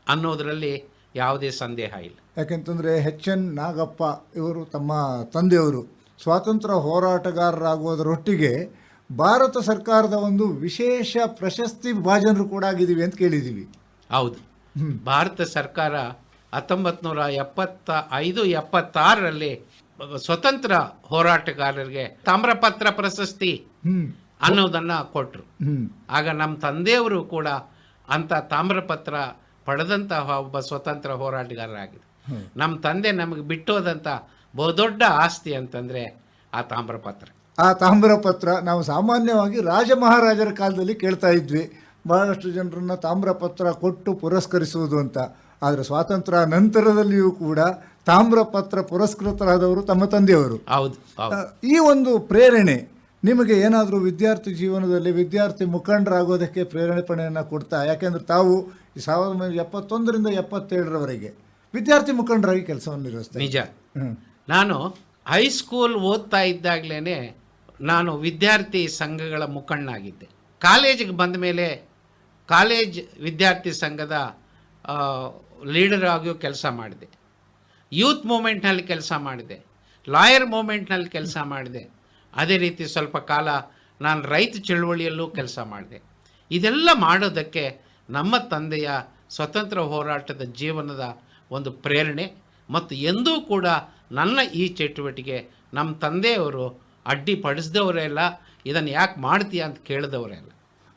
Speaker 3: ಅನ್ನೋದರಲ್ಲಿ ಯಾವುದೇ ಸಂದೇಹ ಇಲ್ಲ.
Speaker 2: ಯಾಕೆಂತಂದರೆ HN ನಾಗಪ್ಪ ಇವರು ತಮ್ಮ ತಂದೆಯವರು ಸ್ವಾತಂತ್ರ್ಯ ಹೋರಾಟಗಾರರಾಗುವುದರೊಟ್ಟಿಗೆ ಭಾರತ ಸರ್ಕಾರದ ಒಂದು ವಿಶೇಷ ಪ್ರಶಸ್ತಿ ಭಾಜನರು ಕೂಡ ಆಗಿದ್ದೀವಿ ಅಂತ ಕೇಳಿದ್ದೀವಿ.
Speaker 3: ಹೌದು, ಭಾರತ ಸರ್ಕಾರ 1975-76ರಲ್ಲಿ ಸ್ವತಂತ್ರ ಹೋರಾಟಗಾರರಿಗೆ ತಾಮ್ರಪತ್ರ ಪ್ರಶಸ್ತಿ ಅನ್ನೋದನ್ನು ಕೊಟ್ಟರು. ಆಗ ನಮ್ಮ ತಂದೆಯವರು ಕೂಡ ಅಂಥ ತಾಮ್ರಪತ್ರ ಪಡೆದಂತಹ ಒಬ್ಬ ಸ್ವತಂತ್ರ ಹೋರಾಟಗಾರರಾಗಿದೆ. ನಮ್ಮ ತಂದೆ ನಮಗೆ ಬಿಟ್ಟೋದಂಥ ಬಹುದೊಡ್ಡ ಆಸ್ತಿ ಅಂತಂದರೆ ಆ ತಾಮ್ರಪತ್ರ.
Speaker 2: ಆ ತಾಮ್ರಪತ್ರ ನಾವು ಸಾಮಾನ್ಯವಾಗಿ ರಾಜ ಮಹಾರಾಜರ ಕಾಲದಲ್ಲಿ ಕೇಳ್ತಾ ಇದ್ವಿ, ಬಹಳಷ್ಟು ಜನರನ್ನು ತಾಮ್ರಪತ್ರ ಕೊಟ್ಟು ಪುರಸ್ಕರಿಸುವುದು ಅಂತ. ಆದರೆ ಸ್ವಾತಂತ್ರ್ಯ ನಂತರದಲ್ಲಿಯೂ ಕೂಡ ತಾಮ್ರಪತ್ರ ಪುರಸ್ಕೃತರಾದವರು ತಮ್ಮ ತಂದೆಯವರು.
Speaker 3: ಹೌದು.
Speaker 2: ಈ ಒಂದು ಪ್ರೇರಣೆ ನಿಮಗೆ ಏನಾದರೂ ವಿದ್ಯಾರ್ಥಿ ಜೀವನದಲ್ಲಿ ವಿದ್ಯಾರ್ಥಿ ಮುಖಂಡರಾಗೋದಕ್ಕೆ ಪ್ರೇರಣೆಯನ್ನು ಕೊಡ್ತಾ? ಯಾಕೆಂದರೆ ತಾವು 1971-77ರವರೆಗೆ ವಿದ್ಯಾರ್ಥಿ ಮುಖಂಡರಾಗಿ ಕೆಲಸವನ್ನು ನಿರ್ವಹಿಸ್ತಾರೆ.
Speaker 3: ನಿಜ. ನಾನು ಹೈಸ್ಕೂಲ್ ಓದ್ತಾ ಇದ್ದಾಗಲೇ ನಾನು ವಿದ್ಯಾರ್ಥಿ ಸಂಘಗಳ ಮುಖಂಡನಾಗಿದ್ದೆ. ಕಾಲೇಜಿಗೆ ಬಂದ ಮೇಲೆ ಕಾಲೇಜ್ ವಿದ್ಯಾರ್ಥಿ ಸಂಘದ ಲೀಡರ್ ಆಗಿಯೂ ಕೆಲಸ ಮಾಡಿದೆ. ಯೂತ್ ಮೂಮೆಂಟ್ನಲ್ಲಿ ಕೆಲಸ ಮಾಡಿದೆ, ಲಾಯರ್ ಮೂಮೆಂಟ್ನಲ್ಲಿ ಕೆಲಸ ಮಾಡಿದೆ. ಅದೇ ರೀತಿ ಸ್ವಲ್ಪ ಕಾಲ ನಾನು ರೈತ ಚಳುವಳಿಯಲ್ಲೂ ಕೆಲಸ ಮಾಡಿದೆ. ಇದೆಲ್ಲ ಮಾಡೋದಕ್ಕೆ ನಮ್ಮ ತಂದೆಯ ಸ್ವತಂತ್ರ ಹೋರಾಟದ ಜೀವನದ ಒಂದು ಪ್ರೇರಣೆ ಮತ್ತು ಎಂದೂ ಕೂಡ ನನ್ನ ಈ ಚಟುವಟಿಕೆ ನಮ್ಮ ತಂದೆಯವರು ಅಡ್ಡಿಪಡಿಸಿದವರೇ ಇಲ್ಲ, ಇದನ್ನು ಯಾಕೆ ಮಾಡ್ತೀಯ ಅಂತ ಕೇಳಿದವರೇ ಇಲ್ಲ.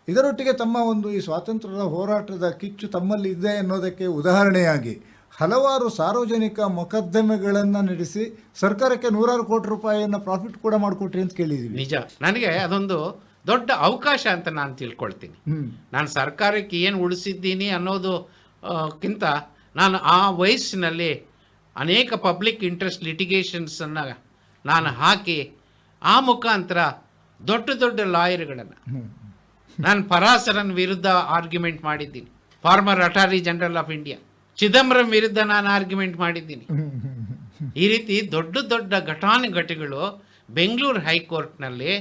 Speaker 2: ಇದರೊಟ್ಟಿಗೆ ತಮ್ಮ ಒಂದು ಈ ಸ್ವಾತಂತ್ರ್ಯದ ಹೋರಾಟದ ಕಿಚ್ಚು ತಮ್ಮಲ್ಲಿ ಇದೆ ಅನ್ನೋದಕ್ಕೆ ಉದಾಹರಣೆಯಾಗಿ ಹಲವಾರು ಸಾರ್ವಜನಿಕ ಮೊಕದ್ದಮೆಗಳನ್ನು ನಡೆಸಿ ಸರ್ಕಾರಕ್ಕೆ 100 ಕೋಟಿ ರೂಪಾಯಿಯನ್ನು ಪ್ರಾಫಿಟ್ ಕೂಡ ಮಾಡಿಕೊಟ್ರಿ ಅಂತ ಕೇಳಿದ್ದೀವಿ.
Speaker 3: ನಿಜ, ನನಗೆ ಅದೊಂದು ದೊಡ್ಡ ಅವಕಾಶ ಅಂತ ನಾನು ತಿಳ್ಕೊಳ್ತೀನಿ. ನಾನು ಸರ್ಕಾರಕ್ಕೆ ಏನು ಉಳಿಸಿದ್ದೀನಿ ಅನ್ನೋದಕ್ಕಿಂತ ನಾನು ಆ ವಯಸ್ಸಿನಲ್ಲಿ ಅನೇಕ ಪಬ್ಲಿಕ್ ಇಂಟ್ರೆಸ್ಟ್ ಲಿಟಿಗೇಷನ್ಸನ್ನು ನಾನು ಹಾಕಿ ಆ ಮುಖಾಂತರ ದೊಡ್ಡ ಲಾಯರ್ಗಳನ್ನು ನಾನು ಪರಾಸರನ್ ವಿರುದ್ಧ ಆರ್ಗ್ಯುಮೆಂಟ್ ಮಾಡಿದ್ದೀನಿ. Farmer attorney general of India Chidambaram ವಿರುದ್ಧ ನಾನು ಆರ್ಗ್ಯುಮೆಂಟ್ ಮಾಡಿದ್ದೀನಿ. ಈ ರೀತಿ ದೊಡ್ಡ ದೊಡ್ಡ ಘಟಾನುಘಟಿಗಳು ಬೆಂಗಳೂರು ಹೈಕೋರ್ಟ್ನಲ್ಲಿ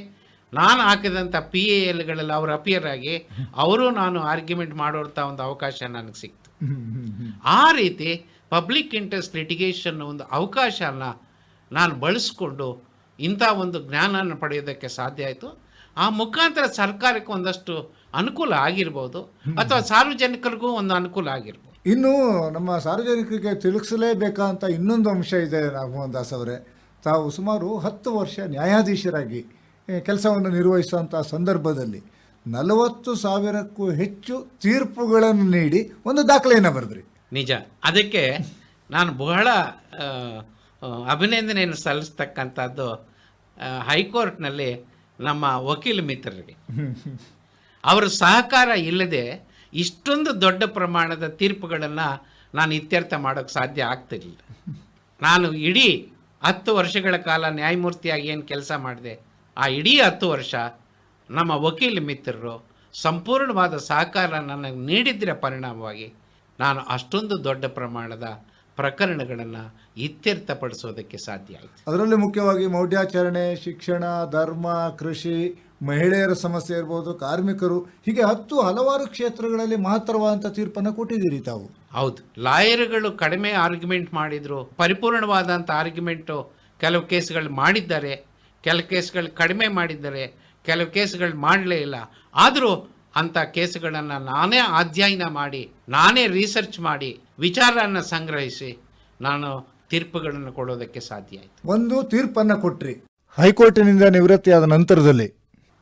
Speaker 3: ನಾನು ಹಾಕಿದಂಥ PALಗಳಲ್ಲಿ ಅವರು ಅಪಿಯರ್ ಆಗಿ ಅವರು ನಾನು ಆರ್ಗ್ಯುಮೆಂಟ್ ಮಾಡೋಂಥ ಒಂದು ಅವಕಾಶ ನನಗೆ ಸಿಕ್ತು. ಆ ರೀತಿ ಪಬ್ಲಿಕ್ ಇಂಟ್ರೆಸ್ಟ್ ಲಿಟಿಗೇಷನ್ ಒಂದು ಅವಕಾಶನ ನಾನು ಬಳಸ್ಕೊಂಡು ಇಂಥ ಒಂದು ಜ್ಞಾನನ ಪಡೆಯೋದಕ್ಕೆ ಸಾಧ್ಯ ಆಯಿತು. ಆ ಮುಖಾಂತರ ಸರ್ಕಾರಕ್ಕೆ ಒಂದಷ್ಟು ಅನುಕೂಲ ಆಗಿರ್ಬೋದು, ಅಥವಾ ಸಾರ್ವಜನಿಕರಿಗೂ ಒಂದು ಅನುಕೂಲ ಆಗಿರ್ಬೋದು.
Speaker 2: ಇನ್ನು ನಮ್ಮ ಸಾರ್ವಜನಿಕರಿಗೆ ತಿಳಿಸಲೇಬೇಕಂತ ಇನ್ನೊಂದು ಅಂಶ ಇದೆ ನಾಗಮೋಹನ್ ದಾಸ್ ಅವರೇ. ತಾವು ಸುಮಾರು 10 ವರ್ಷ ನ್ಯಾಯಾಧೀಶರಾಗಿ ಕೆಲಸವನ್ನು ನಿರ್ವಹಿಸುವಂಥ ಸಂದರ್ಭದಲ್ಲಿ 40,000ಕ್ಕೂ ಹೆಚ್ಚು ತೀರ್ಪುಗಳನ್ನು ನೀಡಿ ಒಂದು ದಾಖಲೆಯನ್ನು ಬರೆದ್ರಿ.
Speaker 3: ನಿಜ. ಅದಕ್ಕೆ ನಾನು ಬಹಳ ಅಭಿನಂದನೆಯನ್ನು ಸಲ್ಲಿಸ್ತಕ್ಕಂಥದ್ದು ಹೈಕೋರ್ಟ್ನಲ್ಲಿ ನಮ್ಮ ವಕೀಲ ಮಿತ್ರರಿಗೆ. ಅವರ ಸಹಕಾರ ಇಲ್ಲದೆ ಇಷ್ಟೊಂದು ದೊಡ್ಡ ಪ್ರಮಾಣದ ತೀರ್ಪುಗಳನ್ನು ನಾನು ಇತ್ಯರ್ಥ ಮಾಡೋಕ್ಕೆ ಸಾಧ್ಯ ಆಗ್ತಿರಲಿಲ್ಲ. ನಾನು ಇಡೀ 10 ವರ್ಷಗಳ ಕಾಲ ನ್ಯಾಯಮೂರ್ತಿಯಾಗಿ ಏನು ಕೆಲಸ ಮಾಡಿದೆ, ಆ ಇಡೀ 10 ವರ್ಷ ನಮ್ಮ ವಕೀಲ ಮಿತ್ರರು ಸಂಪೂರ್ಣವಾದ ಸಹಕಾರ ನನಗೆ ನೀಡಿದ್ದರ ಪರಿಣಾಮವಾಗಿ ನಾನು ಅಷ್ಟೊಂದು ದೊಡ್ಡ ಪ್ರಮಾಣದ ಪ್ರಕರಣಗಳನ್ನು ಇತ್ಯರ್ಥಪಡಿಸೋದಕ್ಕೆ ಸಾಧ್ಯ ಆಯಿತು.
Speaker 2: ಅದರಲ್ಲಿ ಮುಖ್ಯವಾಗಿ ಮೌಢ್ಯಾಚರಣೆ, ಶಿಕ್ಷಣ, ಧರ್ಮ, ಕೃಷಿ, ಮಹಿಳೆಯರ ಸಮಸ್ಯೆ ಇರ್ಬೋದು, ಕಾರ್ಮಿಕರು, ಹೀಗೆ ಹಲವಾರು ಕ್ಷೇತ್ರಗಳಲ್ಲಿ ಮಹತ್ತರವಾದಂಥ ತೀರ್ಪನ್ನು ಕೊಟ್ಟಿದ್ದೀರಿ ತಾವು.
Speaker 3: ಹೌದು, ಲಾಯರ್ಗಳು ಕಡಿಮೆ ಆರ್ಗ್ಯುಮೆಂಟ್ ಮಾಡಿದರು, ಪರಿಪೂರ್ಣವಾದಂಥ ಆರ್ಗ್ಯುಮೆಂಟು ಕೆಲವು ಕೇಸ್ಗಳು ಮಾಡಿದ್ದಾರೆ, ಕೆಲವು ಕೇಸ್ಗಳು ಕಡಿಮೆ ಮಾಡಿದ್ದಾರೆ, ಕೆಲವು ಕೇಸ್ಗಳು ಮಾಡಲೇ ಇಲ್ಲ. ಆದರೂ ಅಂಥ ಕೇಸುಗಳನ್ನು ನಾನೇ ಅಧ್ಯಯನ ಮಾಡಿ, ನಾನೇ ರಿಸರ್ಚ್ ಮಾಡಿ, ವಿಚಾರವನ್ನು ಸಂಗ್ರಹಿಸಿ ನಾನು ತೀರ್ಪುಗಳನ್ನು ಕೊಡೋದಕ್ಕೆ ಸಾಧ್ಯ ಆಯಿತು.
Speaker 2: ಒಂದು ತೀರ್ಪನ್ನು ಕೊಟ್ರಿ. ಹೈಕೋರ್ಟಿನಿಂದ ನಿವೃತ್ತಿಯಾದ ನಂತರದಲ್ಲಿ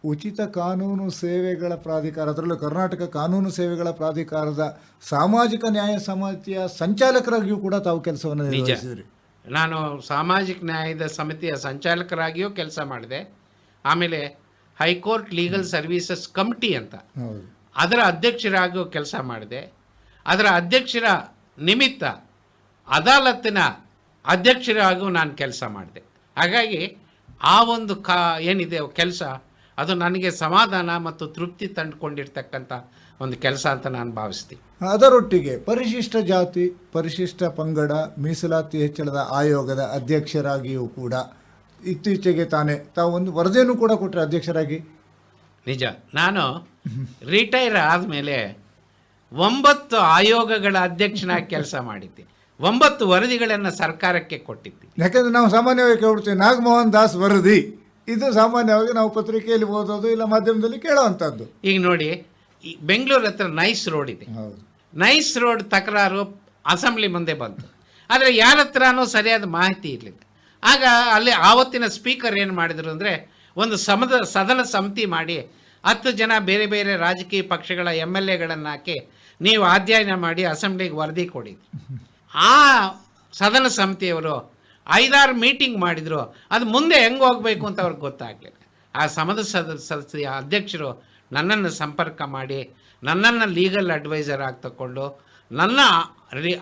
Speaker 2: ಉಚಿತ ಕಾನೂನು ಸೇವೆಗಳ ಪ್ರಾಧಿಕಾರ, ಅದರಲ್ಲೂ ಕರ್ನಾಟಕ ಕಾನೂನು ಸೇವೆಗಳ ಪ್ರಾಧಿಕಾರದ ಸಾಮಾಜಿಕ ನ್ಯಾಯ ಸಮಿತಿಯ ಸಂಚಾಲಕರಾಗಿಯೂ ಕೂಡ ತಾವು ಕೆಲಸವನ್ನು ನಿರ್ವಹಿಸಿದ್ರಿ.
Speaker 3: ನಾನು ಸಾಮಾಜಿಕ ನ್ಯಾಯದ ಸಮಿತಿಯ ಸಂಚಾಲಕರಾಗಿಯೂ ಕೆಲಸ ಮಾಡಿದೆ. ಆಮೇಲೆ ಹೈಕೋರ್ಟ್ ಲೀಗಲ್ ಸರ್ವೀಸಸ್ ಕಮಿಟಿ ಅಂತ ಅದರ ಅಧ್ಯಕ್ಷರಾಗಿಯೂ ಕೆಲಸ ಮಾಡಿದೆ. ಅದರ ಅಧ್ಯಕ್ಷರ ನಿಮಿತ್ತ ಅದಾಲತ್ತಿನ ಅಧ್ಯಕ್ಷರಾಗೂ ನಾನು ಕೆಲಸ ಮಾಡಿದೆ. ಹಾಗಾಗಿ ಆ ಒಂದು ಏನಿದೆ ಕೆಲಸ, ಅದು ನನಗೆ ಸಮಾಧಾನ ಮತ್ತು ತೃಪ್ತಿ ತಂದುಕೊಂಡಿರ್ತಕ್ಕಂಥ ಒಂದು ಕೆಲಸ ಅಂತ ನಾನು ಭಾವಿಸ್ತೀನಿ.
Speaker 2: ಅದರೊಟ್ಟಿಗೆ ಪರಿಶಿಷ್ಟ ಜಾತಿ, ಪರಿಶಿಷ್ಟ ಪಂಗಡ ಮೀಸಲಾತಿ ಹೆಚ್ಚಳದ ಆಯೋಗದ ಅಧ್ಯಕ್ಷರಾಗಿಯೂ ಕೂಡ ಇತ್ತೀಚೆಗೆ ತಾವು ಒಂದು ವರದಿಯನ್ನು ಕೂಡ ಕೊಟ್ಟರೆ ಅಧ್ಯಕ್ಷರಾಗಿ.
Speaker 3: ನಿಜ. ನಾನು ರಿಟೈರ್ ಆದಮೇಲೆ 9 ಆಯೋಗಗಳ ಅಧ್ಯಕ್ಷನಾಗಿ ಕೆಲಸ ಮಾಡಿದ್ದೀನಿ. 9 ವರದಿಗಳನ್ನು ಸರ್ಕಾರಕ್ಕೆ ಕೊಟ್ಟಿದ್ದೀನಿ.
Speaker 2: ಯಾಕಂದರೆ ನಾವು ಸಾಮಾನ್ಯವಾಗಿ ಕೇಳ್ತೀವಿ ನಾಗಮೋಹನ್ ದಾಸ್ ವರದಿ, ಇದು ಸಾಮಾನ್ಯವಾಗಿ ನಾವು ಪತ್ರಿಕೆಯಲ್ಲಿ ಓದೋದು ಇಲ್ಲ ಮಾಧ್ಯಮದಲ್ಲಿ ಕೇಳೋವಂಥದ್ದು.
Speaker 3: ಈಗ ನೋಡಿ, ಈ ಬೆಂಗಳೂರು ಹತ್ರ ನೈಸ್ ರೋಡ್ ಇದೆ. ನೈಸ್ ರೋಡ್ ತಕರಾರು ಅಸೆಂಬ್ಲಿ ಮುಂದೆ ಬಂತು. ಆದರೆ ಯಾರ ಹತ್ರನೂ ಸರಿಯಾದ ಮಾಹಿತಿ ಇರಲಿಲ್ಲ. ಆಗ ಅಲ್ಲಿ ಆವತ್ತಿನ ಸ್ಪೀಕರ್ ಏನು ಮಾಡಿದರು ಅಂದರೆ, ಒಂದು ಸದನ ಸಮಿತಿ ಮಾಡಿ 10 ಜನ ಬೇರೆ ಬೇರೆ ರಾಜಕೀಯ ಪಕ್ಷಗಳ MLAಗಳನ್ನು ಹಾಕಿ ನೀವು ಅಧ್ಯಯನ ಮಾಡಿ ಅಸೆಂಬ್ಲಿಗೆ ವರದಿ ಕೊಡಿ. ಆ ಸದನ ಸಮಿತಿಯವರು 5-6 ಮೀಟಿಂಗ್ ಮಾಡಿದರು. ಅದು ಮುಂದೆ ಹೆಂಗೆ ಹೋಗಬೇಕು ಅಂತ ಅವ್ರಿಗೆ ಗೊತ್ತಾಗಲಿಲ್ಲ. ಆ ಸದಸ್ಯ ಅಧ್ಯಕ್ಷರು ನನ್ನನ್ನು ಸಂಪರ್ಕ ಮಾಡಿ ನನ್ನನ್ನು ಲೀಗಲ್ ಅಡ್ವೈಸರ್ ಆಗಿ ತಗೊಂಡು ನನ್ನ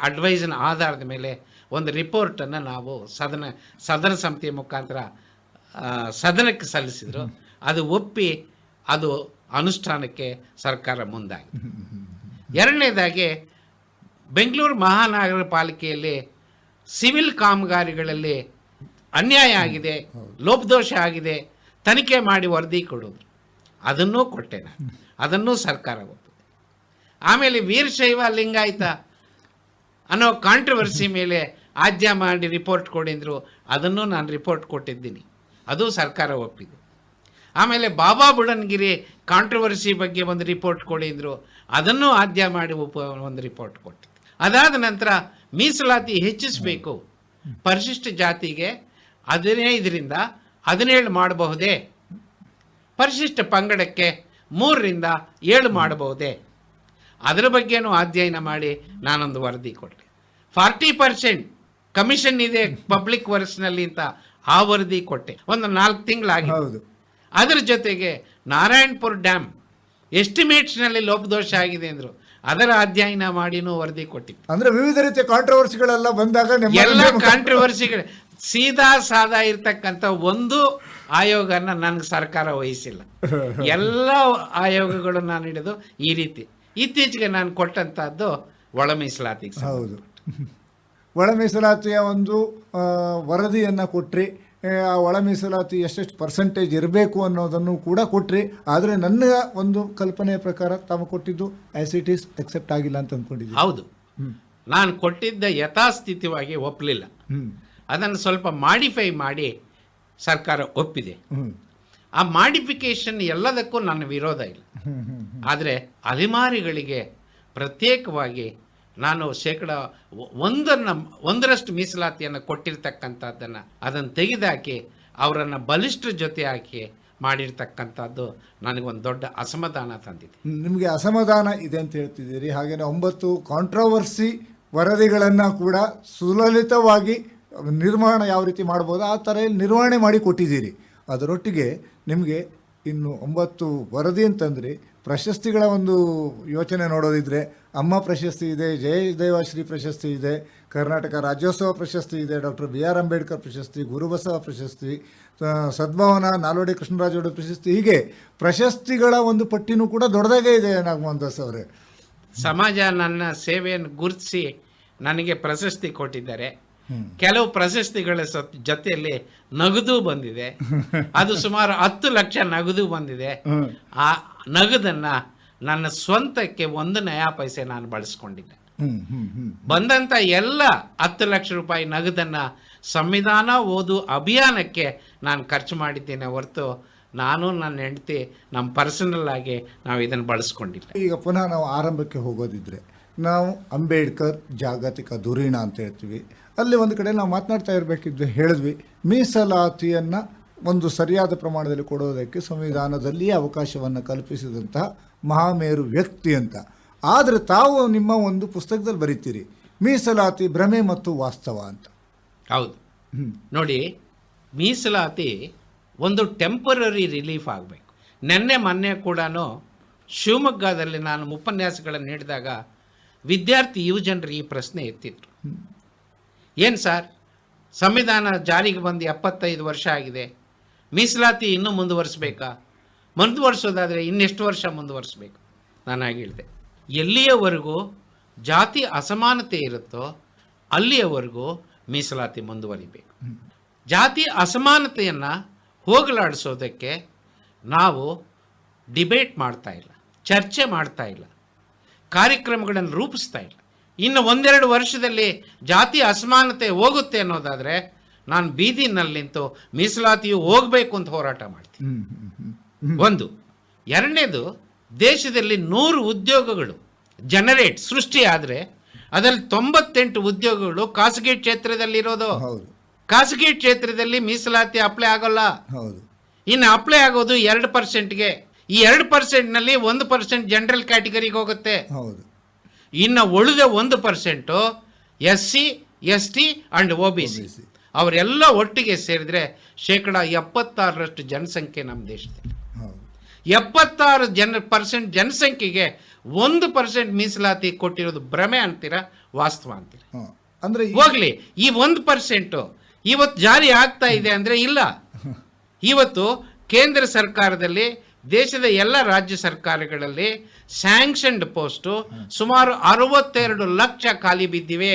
Speaker 3: ಅಡ್ವೈಸ್ನ ಆಧಾರದ ಮೇಲೆ ಒಂದು ರಿಪೋರ್ಟನ್ನು ನಾವು ಸದನ ಸಮಿತಿಯ ಮುಖಾಂತರ ಸದನಕ್ಕೆ ಸಲ್ಲಿಸಿದರು. ಅದು ಒಪ್ಪಿ ಅದು ಅನುಷ್ಠಾನಕ್ಕೆ ಸರ್ಕಾರ ಮುಂದಾಗಿದೆ. ಎರಡನೇದಾಗಿ ಬೆಂಗಳೂರು ಮಹಾನಗರ ಪಾಲಿಕೆಯಲ್ಲಿ ಸಿವಿಲ್ ಕಾಮಗಾರಿಗಳಲ್ಲಿ ಅನ್ಯಾಯ ಆಗಿದೆ, ಲೋಪದೋಷ ಆಗಿದೆ, ತನಿಖೆ ಮಾಡಿ ವರದಿ ಕೊಡೋದು, ಅದನ್ನೂ ಕೊಟ್ಟೆ ನಾನು. ಅದನ್ನೂ ಸರ್ಕಾರ ಒಪ್ಪಿದೆ. ಆಮೇಲೆ ವೀರಶೈವ ಲಿಂಗಾಯತ ಅನ್ನೋ ಕಾಂಟ್ರವರ್ಸಿ ಮೇಲೆ ಆದ್ಯ ಮಾಡಿ ರಿಪೋರ್ಟ್ ಕೊಡಿದ್ರು, ಅದನ್ನು ನಾನು ರಿಪೋರ್ಟ್ ಕೊಟ್ಟಿದ್ದೀನಿ, ಅದು ಸರ್ಕಾರ ಒಪ್ಪಿದೆ. ಆಮೇಲೆ ಬಾಬಾ ಬುಡನ್ಗಿರಿ ಕಾಂಟ್ರವರ್ಸಿ ಬಗ್ಗೆ ಒಂದು ರಿಪೋರ್ಟ್ ಕೊಡಿದ್ರು, ಅದನ್ನು ಆದ್ಯ ಮಾಡಿ ಒಂದು ರಿಪೋರ್ಟ್ ಕೊಟ್ಟಿದ್ದೆ. ಅದಾದ ನಂತರ ಮೀಸಲಾತಿ ಹೆಚ್ಚಿಸಬೇಕು, ಪರಿಶಿಷ್ಟ ಜಾತಿಗೆ 15ರಿಂದ 17 ಮಾಡಬಹುದೇ, ಪರಿಶಿಷ್ಟ ಪಂಗಡಕ್ಕೆ 3ರಿಂದ 7 ಮಾಡಬಹುದೇ, ಅದರ ಬಗ್ಗೆನೂ ಅಧ್ಯಯನ ಮಾಡಿ ನಾನೊಂದು ವರದಿ ಕೊಟ್ಟೆ. 40% ಕಮಿಷನ್ ಇದೆ ಪಬ್ಲಿಕ್ ವರ್ಕ್ಸ್ನಲ್ಲಿ ಅಂತ ಆ ವರದಿ ಕೊಟ್ಟೆ. ಒಂದು 4 ತಿಂಗಳಾಗಿದೆ. ಅದರ ಜೊತೆಗೆ ನಾರಾಯಣಪುರ ಡ್ಯಾಮ್ ಎಸ್ಟಿಮೇಟ್ಸ್ನಲ್ಲಿ ಲೋಪದೋಷ ಆಗಿದೆ ಅಂದರು, ಅದರ ಅಧ್ಯಯನ ಮಾಡಿನೂ ವರದಿ ಕೊಟ್ಟಿತ್ತು.
Speaker 2: ಅಂದರೆ ವಿವಿಧ ರೀತಿಯ ಕಾಂಟ್ರವರ್ಸಿಗಳೆಲ್ಲ ಬಂದಾಗ
Speaker 3: ಎಲ್ಲ ಕಾಂಟ್ರವರ್ಸಿಗಳು ಸೀದಾ ಸಾದಾ ಇರ್ತಕ್ಕಂಥ ಒಂದು ಆಯೋಗನ ನನಗೆ ಸರ್ಕಾರ ವಹಿಸಿಲ್ಲ. ಎಲ್ಲ ಆಯೋಗಗಳು ನಾನು ಹಿಡಿದು ಈ ರೀತಿ ಇತ್ತೀಚೆಗೆ ನಾನು ಕೊಟ್ಟಂಥದ್ದು ಒಳ ಮೀಸಲಾತಿಗೆ
Speaker 2: ಹೌದು. ಒಳ ಮೀಸಲಾತಿಯ ಒಂದು ವರದಿಯನ್ನು ಕೊಟ್ರಿ, ಆ ಒಳ ಮೀಸಲಾತಿ ಎಷ್ಟೆಷ್ಟು ಪರ್ಸೆಂಟೇಜ್ ಇರಬೇಕು ಅನ್ನೋದನ್ನು ಕೂಡ ಕೊಟ್ರಿ. ಆದರೆ ನನ್ನ ಒಂದು ಕಲ್ಪನೆಯ ಪ್ರಕಾರ ತಾವು ಕೊಟ್ಟಿದ್ದು ಆಸ್ ಇಟ್ ಈಸ್ ಎಕ್ಸೆಪ್ಟ್ ಆಗಿಲ್ಲ ಅಂತ ಅಂದ್ಕೊಂಡಿದ್ದೀನಿ.
Speaker 3: ಹೌದು, ನಾನು ಕೊಟ್ಟಿದ್ದ ಯಥಾಸ್ಥಿತಿವಾಗಿ ಒಪ್ಪಲಿಲ್ಲ. ಅದನ್ನು ಸ್ವಲ್ಪ ಮಾಡಿಫೈ ಮಾಡಿ ಸರ್ಕಾರ ಒಪ್ಪಿದೆ. ಆ ಮಾಡಿಫಿಕೇಶನ್ ಎಲ್ಲದಕ್ಕೂ ನನ್ನ ವಿರೋಧ ಇಲ್ಲ. ಆದರೆ ಅಲೆಮಾರಿಗಳಿಗೆ ಪ್ರತ್ಯೇಕವಾಗಿ ನಾನು 1% ಮೀಸಲಾತಿಯನ್ನು ಕೊಟ್ಟಿರ್ತಕ್ಕಂಥದ್ದನ್ನು ಅದನ್ನು ತೆಗೆದುಹಾಕಿ ಅವರನ್ನು ಬಲಿಷ್ಠರ ಜೊತೆ ಹಾಕಿ ಮಾಡಿರ್ತಕ್ಕಂಥದ್ದು ನನಗೊಂದು ದೊಡ್ಡ ಅಸಮಾಧಾನ ತಂದಿದೆ.
Speaker 2: ನಿಮಗೆ ಅಸಮಾಧಾನ ಇದೆ ಅಂತ ಹೇಳ್ತಿದ್ದೀರಿ. ಹಾಗೆಯೇ 9 ಕಾಂಟ್ರವರ್ಸಿ ವರದಿಗಳನ್ನು ಕೂಡ ಸುಲಲಿತವಾಗಿ ನಿರ್ಮಾಣ ಯಾವ ರೀತಿ ಮಾಡ್ಬೋದು ಆ ಥರ ನಿರ್ವಹಣೆ ಮಾಡಿ ಕೊಟ್ಟಿದ್ದೀರಿ. ಅದರೊಟ್ಟಿಗೆ ನಿಮಗೆ ಇನ್ನು 9 ವರದಿ ಅಂತಂದರೆ ಪ್ರಶಸ್ತಿಗಳ ಒಂದು ಯೋಚನೆ ನೋಡೋದಿದ್ರೆ ಅಮ್ಮ ಪ್ರಶಸ್ತಿ ಇದೆ, ಜಯದೇವಶ್ರೀ ಪ್ರಶಸ್ತಿ ಇದೆ, ಕರ್ನಾಟಕ ರಾಜ್ಯೋತ್ಸವ ಪ್ರಶಸ್ತಿ ಇದೆ, ಡಾಕ್ಟರ್ BR ಅಂಬೇಡ್ಕರ್ ಪ್ರಶಸ್ತಿ, ಗುರುಬಸವ ಪ್ರಶಸ್ತಿ, ಸದ್ಭವನ ನಾಲ್ವಡಿ ಕೃಷ್ಣರಾಜ ಪ್ರಶಸ್ತಿ, ಹೀಗೆ ಪ್ರಶಸ್ತಿಗಳ ಒಂದು ಪಟ್ಟಿನೂ ಕೂಡ ದೊಡ್ಡದಾಗೇ ಇದೆ. ನಾಗಮೋಹನ್ ದಾಸ್ ಅವರೇ,
Speaker 3: ಸಮಾಜ ನನ್ನ ಸೇವೆಯನ್ನು ಗುರುತಿಸಿ ನನಗೆ ಪ್ರಶಸ್ತಿ ಕೊಟ್ಟಿದ್ದಾರೆ. ಕೆಲವು ಪ್ರಶಸ್ತಿಗಳ ಜೊತೆಯಲ್ಲಿ ನಗದು ಬಂದಿದೆ. ಅದು ಸುಮಾರು 10 ಲಕ್ಷ ನಗದು ಬಂದಿದೆ. ಆ ನಗದನ್ನು ನನ್ನ ಸ್ವಂತಕ್ಕೆ 1 ನಯಾ ಪೈಸೆ ನಾನು ಬಳಸ್ಕೊಂಡಿದ್ದೆ. ಬಂದಂಥ ಎಲ್ಲ 10 ಲಕ್ಷ ರೂಪಾಯಿ ನಗದನ್ನು ಸಂವಿಧಾನ ಓದು ಅಭಿಯಾನಕ್ಕೆ ನಾನು ಖರ್ಚು ಮಾಡಿದ್ದೇನೆ ಹೊರತು ನಾನು ನನ್ನ ಹೆಂಡತಿ ನಮ್ಮ ಪರ್ಸನಲ್ ಆಗಿ ನಾವು ಇದನ್ನು ಬಳಸ್ಕೊಂಡಿಲ್ಲ.
Speaker 2: ಈಗ ಪುನಃ ನಾವು ಆರಂಭಕ್ಕೆ ಹೋಗೋದಿದ್ರೆ ನಾವು ಅಂಬೇಡ್ಕರ್ ಜಾಗತಿಕ ಧುರೀಣ ಅಂತ ಹೇಳ್ತೀವಿ. ಅಲ್ಲಿ ಒಂದು ಕಡೆ ನಾವು ಮಾತನಾಡ್ತಾ ಇರಬೇಕಿದ್ವಿ, ಹೇಳಿದ್ವಿ ಮೀಸಲಾತಿಯನ್ನು ಒಂದು ಸರಿಯಾದ ಪ್ರಮಾಣದಲ್ಲಿ ಕೊಡೋದಕ್ಕೆ ಸಂವಿಧಾನದಲ್ಲಿಯೇ ಅವಕಾಶವನ್ನು ಕಲ್ಪಿಸಿದಂತಹ ಮಹಾಮೇರು ವ್ಯಕ್ತಿ ಅಂತ. ಆದರೆ ತಾವು ನಿಮ್ಮ ಒಂದು ಪುಸ್ತಕದಲ್ಲಿ ಬರೀತೀರಿ ಮೀಸಲಾತಿ ಭ್ರಮೆ ಮತ್ತು ವಾಸ್ತವ ಅಂತ.
Speaker 3: ಹೌದು, ನೋಡಿ, ಮೀಸಲಾತಿ ಒಂದು ಟೆಂಪರರಿ ರಿಲೀಫ್ ಆಗಬೇಕು. ಮೊನ್ನೆ ಕೂಡ ಶಿವಮೊಗ್ಗದಲ್ಲಿ ನಾನು ಉಪನ್ಯಾಸಗಳನ್ನು ನೀಡಿದಾಗ ವಿದ್ಯಾರ್ಥಿ ಯುವಜನರು ಈ ಪ್ರಶ್ನೆ ಎತ್ತಿದ್ರು. ಏನು ಸರ್, ಸಂವಿಧಾನ ಜಾರಿಗೆ ಬಂದು 75 ವರ್ಷ ಆಗಿದೆ, ಮೀಸಲಾತಿ ಇನ್ನೂ ಮುಂದುವರಿಸಬೇಕಾ? ಮುಂದುವರಿಸೋದಾದರೆ ಇನ್ನೆಷ್ಟು ವರ್ಷ ಮುಂದುವರಿಸಬೇಕು? ನಾನು ಹೇಳಿದೆ, ಎಲ್ಲಿಯವರೆಗೂ ಜಾತಿ ಅಸಮಾನತೆ ಇರುತ್ತೋ ಅಲ್ಲಿಯವರೆಗೂ ಮೀಸಲಾತಿ ಮುಂದುವರಿಬೇಕು. ಜಾತಿ ಅಸಮಾನತೆಯನ್ನು ಹೋಗಲಾಡಿಸೋದಕ್ಕೆ ನಾವು ಡಿಬೇಟ್ ಮಾಡ್ತಾ ಇಲ್ಲ, ಚರ್ಚೆ ಮಾಡ್ತಾ ಇಲ್ಲ, ಕಾರ್ಯಕ್ರಮಗಳನ್ನು ರೂಪಿಸ್ತಾ ಇಲ್ಲ. ಇನ್ನು 1-2 ವರ್ಷದಲ್ಲಿ ಜಾತಿ ಅಸಮಾನತೆ ಹೋಗುತ್ತೆ ಅನ್ನೋದಾದರೆ ನಾನು ಬೀದಿನಲ್ಲಿ ನಿಂತು ಮೀಸಲಾತಿಯು ಹೋಗಬೇಕು ಅಂತ ಹೋರಾಟ ಮಾಡ್ತೀನಿ. ಒಂದು. ಎರಡನೇದು, ದೇಶದಲ್ಲಿ 100 ಉದ್ಯೋಗಗಳು ಸೃಷ್ಟಿ ಆದರೆ ಅದರಲ್ಲಿ 98 ಉದ್ಯೋಗಗಳು ಖಾಸಗಿ ಕ್ಷೇತ್ರದಲ್ಲಿರೋದು. ಖಾಸಗಿ ಕ್ಷೇತ್ರದಲ್ಲಿ ಮೀಸಲಾತಿ ಅಪ್ಲೈ ಆಗೋಲ್ಲ. ಇನ್ನು ಅಪ್ಲೈ ಆಗೋದು 2%ಗೆ. ಈ 2%ನಲ್ಲಿ 1% ಜನರಲ್ ಕ್ಯಾಟಗರಿಗೆ ಹೋಗುತ್ತೆ. ಇನ್ನು ಉಳಿದ 1% SC, ST ಅಂಡ್ OBC ಅವರೆಲ್ಲ ಒಟ್ಟಿಗೆ ಸೇರಿದ್ರೆ 76% ಜನಸಂಖ್ಯೆ ನಮ್ಮ ದೇಶದಲ್ಲಿ. 76% ಜನಸಂಖ್ಯೆಗೆ 1% ಮೀಸಲಾತಿ ಕೊಟ್ಟಿರೋದು ಭ್ರಮೆ ಅಂತೀರಾ, ವಾಸ್ತವ ಅಂತೀರಾ? ಅಂದ್ರೆ ಹೋಗ್ಲಿ, ಈ 1% ಇವತ್ತು ಜಾರಿ ಆಗ್ತಾ ಇದೆ ಅಂದ್ರೆ ಇಲ್ಲ. ಇವತ್ತು ಕೇಂದ್ರ ಸರ್ಕಾರದಲ್ಲಿ, ದೇಶದ ಎಲ್ಲ ರಾಜ್ಯ ಸರ್ಕಾರಗಳಲ್ಲಿ ಸ್ಯಾಂಕ್ಷನ್ಡ್ ಪೋಸ್ಟು ಸುಮಾರು 62 ಲಕ್ಷ ಖಾಲಿ ಬಿದ್ದಿವೆ.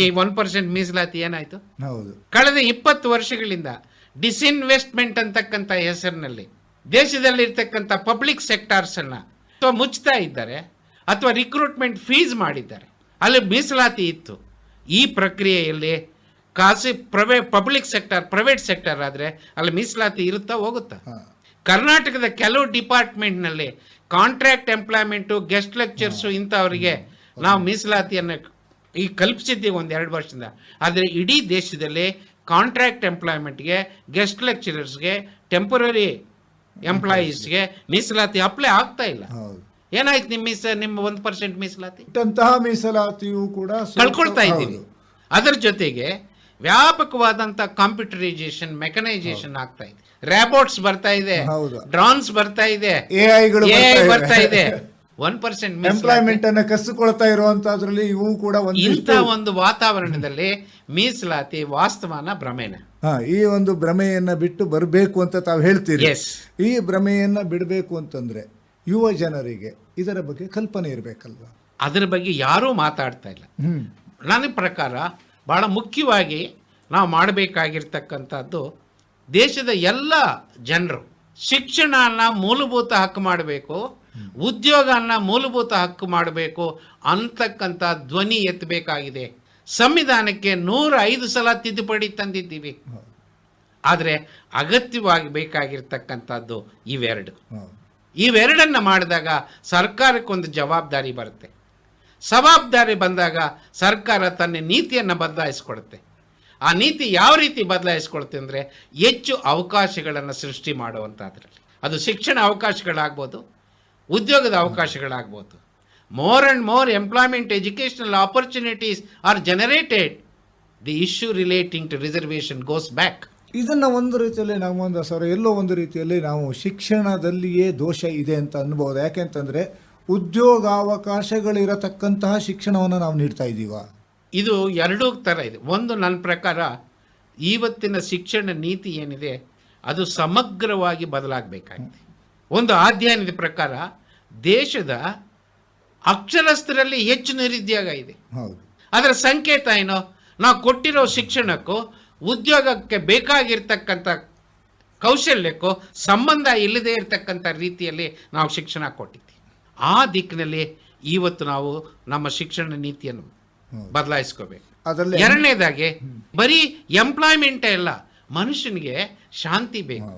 Speaker 3: ಈ 1% ಮೀಸಲಾತಿ ಏನಾಯ್ತು? ಕಳೆದ 20 ವರ್ಷಗಳಿಂದ ಡಿಸ್ಇನ್ವೆಸ್ಟ್ಮೆಂಟ್ ಅಂತಕ್ಕಂಥ ಹೆಸರಿನಲ್ಲಿ ದೇಶದಲ್ಲಿರ್ತಕ್ಕಂಥ ಪಬ್ಲಿಕ್ ಸೆಕ್ಟಾರ್ಸ್ ಅನ್ನ ಅಥವಾ ಮುಚ್ತಾ ಇದ್ದಾರೆ ಅಥವಾ ರಿಕ್ರೂಟ್ಮೆಂಟ್ ಫೀಸ್ ಮಾಡಿದ್ದಾರೆ. ಅಲ್ಲಿ ಮೀಸಲಾತಿ ಇತ್ತು. ಈ ಪ್ರಕ್ರಿಯೆಯಲ್ಲಿ ಪಬ್ಲಿಕ್ ಸೆಕ್ಟರ್, ಪ್ರೈವೇಟ್ ಸೆಕ್ಟರ್ ಆದರೆ ಅಲ್ಲಿ ಮೀಸಲಾತಿ ಇರುತ್ತಾ, ಹೋಗುತ್ತಾ? ಕರ್ನಾಟಕದ ಕೆಲವು ಡಿಪಾರ್ಟ್ಮೆಂಟ್ನಲ್ಲಿ ಕಾಂಟ್ರಾಕ್ಟ್ ಎಂಪ್ಲಾಯ್ಮೆಂಟು, ಗೆಸ್ಟ್ ಲೆಕ್ಚರ್ಸು ಇಂಥವರಿಗೆ ನಾವು ಮೀಸಲಾತಿಯನ್ನು ಕಲ್ಪಿಸಿದ್ದೀವಿ 1-2 ವರ್ಷದಿಂದ. ಆದರೆ ಇಡೀ ದೇಶದಲ್ಲಿ ಕಾಂಟ್ರಾಕ್ಟ್ ಎಂಪ್ಲಾಯ್ಮೆಂಟ್ಗೆ, ಗೆಸ್ಟ್ ಲೆಕ್ಚರರ್ಸ್ಗೆ, ಟೆಂಪರರಿ ಎಂಪ್ಲಾಯೀಸ್ಗೆ ಮೀಸಲಾತಿ ಅಪ್ಲೈ ಆಗ್ತಾ ಇಲ್ಲ. ಏನಾಯ್ತು ನಿಮ್ಮ 1% ಮೀಸಲಾತಿ?
Speaker 2: ಮೀಸಲಾತಿಯು ಕೂಡ
Speaker 3: ಕಳ್ಕೊಳ್ತಾ ಇದ್ದೀವಿ. ಅದರ ಜೊತೆಗೆ ವ್ಯಾಪಕವಾದಂಥ ಕಾಂಪ್ಯೂಟರೈಸೇಷನ್, ಮೆಕನೈಸೇಷನ್ ಆಗ್ತಾ ಇದೆ. ರೋಬೋಟ್ಸ್ ಬರ್ತಾ ಇದೆ, ಡ್ರೋನ್ಸ್ ಬರ್ತಾ ಇದೆ, AI ಬರ್ತಾ ಇದೆ. 1%
Speaker 2: ಎಂಪ್ಲಾಯ್ಮೆಂಟ್ ಅನ್ನು ಕಸಿಕೊಳ್ತಾ ಇರುವಂತದ್ರಲ್ಲಿ ಇವು ಕೂಡ
Speaker 3: ಇಂಥ ಒಂದು ವಾತಾವರಣದಲ್ಲಿ ಮೀಸಲಾತಿ ವಾಸ್ತವನ ಭ್ರಮೆನ.
Speaker 2: ಈ ಒಂದು ಭ್ರಮೆಯನ್ನ ಬಿಟ್ಟು ಬರಬೇಕು ಅಂತ ತಾವು ಹೇಳ್ತೀರಿ. ಈ ಭ್ರಮೆಯನ್ನ ಬಿಡಬೇಕು ಅಂತಂದ್ರೆ ಯುವ ಜನರಿಗೆ ಇದರ ಬಗ್ಗೆ ಕಲ್ಪನೆ ಇರಬೇಕಲ್ವಾ?
Speaker 3: ಅದರ ಬಗ್ಗೆ ಯಾರೂ ಮಾತಾಡ್ತಾ ಇಲ್ಲ. ನನ್ನ ಪ್ರಕಾರ ಭಾಳ ಮುಖ್ಯವಾಗಿ ನಾವು ಮಾಡಬೇಕಾಗಿರ್ತಕ್ಕಂಥದ್ದು, ದೇಶದ ಎಲ್ಲ ಜನರು ಶಿಕ್ಷಣನ ಮೂಲಭೂತ ಹಕ್ಕು ಮಾಡಬೇಕು, ಉದ್ಯೋಗನ ಮೂಲಭೂತ ಹಕ್ಕು ಮಾಡಬೇಕು ಅಂತಕ್ಕಂಥ ಧ್ವನಿ ಎತ್ತಬೇಕಾಗಿದೆ. ಸಂವಿಧಾನಕ್ಕೆ 105 ಸಲ ತಿದ್ದುಪಡಿ ತಂದಿದ್ದೀವಿ, ಆದರೆ ಅಗತ್ಯವಾಗಿ ಬೇಕಾಗಿರ್ತಕ್ಕಂಥದ್ದು ಇವೆರಡನ್ನು ಮಾಡಿದಾಗ ಸರ್ಕಾರಕ್ಕೊಂದು ಜವಾಬ್ದಾರಿ ಬರುತ್ತೆ. ಜವಾಬ್ದಾರಿ ಬಂದಾಗ ಸರ್ಕಾರ ತನ್ನ ನೀತಿಯನ್ನು ಬದಲಾಯಿಸ್ಕೊಡುತ್ತೆ. ಆ ನೀತಿ ಯಾವ ರೀತಿ ಬದಲಾಯಿಸ್ಕೊಳುತ್ತೆ ಅಂದರೆ, ಹೆಚ್ಚು ಅವಕಾಶಗಳನ್ನು ಸೃಷ್ಟಿ ಮಾಡುವಂಥದ್ರಲ್ಲಿ, ಅದು ಶಿಕ್ಷಣ ಅವಕಾಶಗಳಾಗ್ಬೋದು, ಉದ್ಯೋಗದ ಅವಕಾಶಗಳಾಗ್ಬೋದು. More and more employment educational opportunities are generated. The issue relating to reservation goes back.
Speaker 2: ಇದನ್ನು ಒಂದು ರೀತಿಯಲ್ಲಿ ನಾಗಮೋಹನ್ ಸರ್, ಎಲ್ಲೋ ಒಂದು ರೀತಿಯಲ್ಲಿ ನಾವು ಶಿಕ್ಷಣದಲ್ಲಿಯೇ ದೋಷ ಇದೆ ಅಂತ ಅನ್ಬೋದು. ಯಾಕೆಂತಂದರೆ ಉದ್ಯೋಗಾವಕಾಶಗಳಿರತಕ್ಕಂತಹ ಶಿಕ್ಷಣವನ್ನು ನಾವು ನೀಡ್ತಾ ಇದ್ದೀವ.
Speaker 3: ಇದು ಎರಡೂ ಥರ ಇದೆ. ಒಂದು, ನನ್ನ ಪ್ರಕಾರ ಇವತ್ತಿನ ಶಿಕ್ಷಣ ನೀತಿ ಏನಿದೆ ಅದು ಸಮಗ್ರವಾಗಿ ಬದಲಾಗಬೇಕಾಗಿದೆ. ಒಂದು ಅಧ್ಯಯನದ ಪ್ರಕಾರ ದೇಶದ ಅಕ್ಷರಸ್ಥರಲ್ಲಿ ಹೆಚ್ಚು ನಿರುದ್ಯೋಗ ಇದೆ. ಅದರ ಸಂಕೇತ ಏನೋ, ನಾವು ಕೊಟ್ಟಿರೋ ಶಿಕ್ಷಣಕ್ಕೂ ಉದ್ಯೋಗಕ್ಕೆ ಬೇಕಾಗಿರ್ತಕ್ಕಂಥ ಕೌಶಲ್ಯಕ್ಕೂ ಸಂಬಂಧ ಇಲ್ಲದೇ ಇರತಕ್ಕಂಥ ರೀತಿಯಲ್ಲಿ ನಾವು ಶಿಕ್ಷಣ ಕೊಟ್ಟಿದ್ದೀವಿ. ಆ ದಿಕ್ಕಿನಲ್ಲಿ ಇವತ್ತು ನಾವು ನಮ್ಮ ಶಿಕ್ಷಣ ನೀತಿಯನ್ನು ಬದಲಾಯಿಸ್ಕೋಬೇಕು. ಎರಡನೇದಾಗಿ ಬರೀ ಎಂಪ್ಲಾಯ್ಮೆಂಟೇ ಅಲ್ಲ, ಮನುಷ್ಯನಿಗೆ ಶಾಂತಿ ಬೇಕು,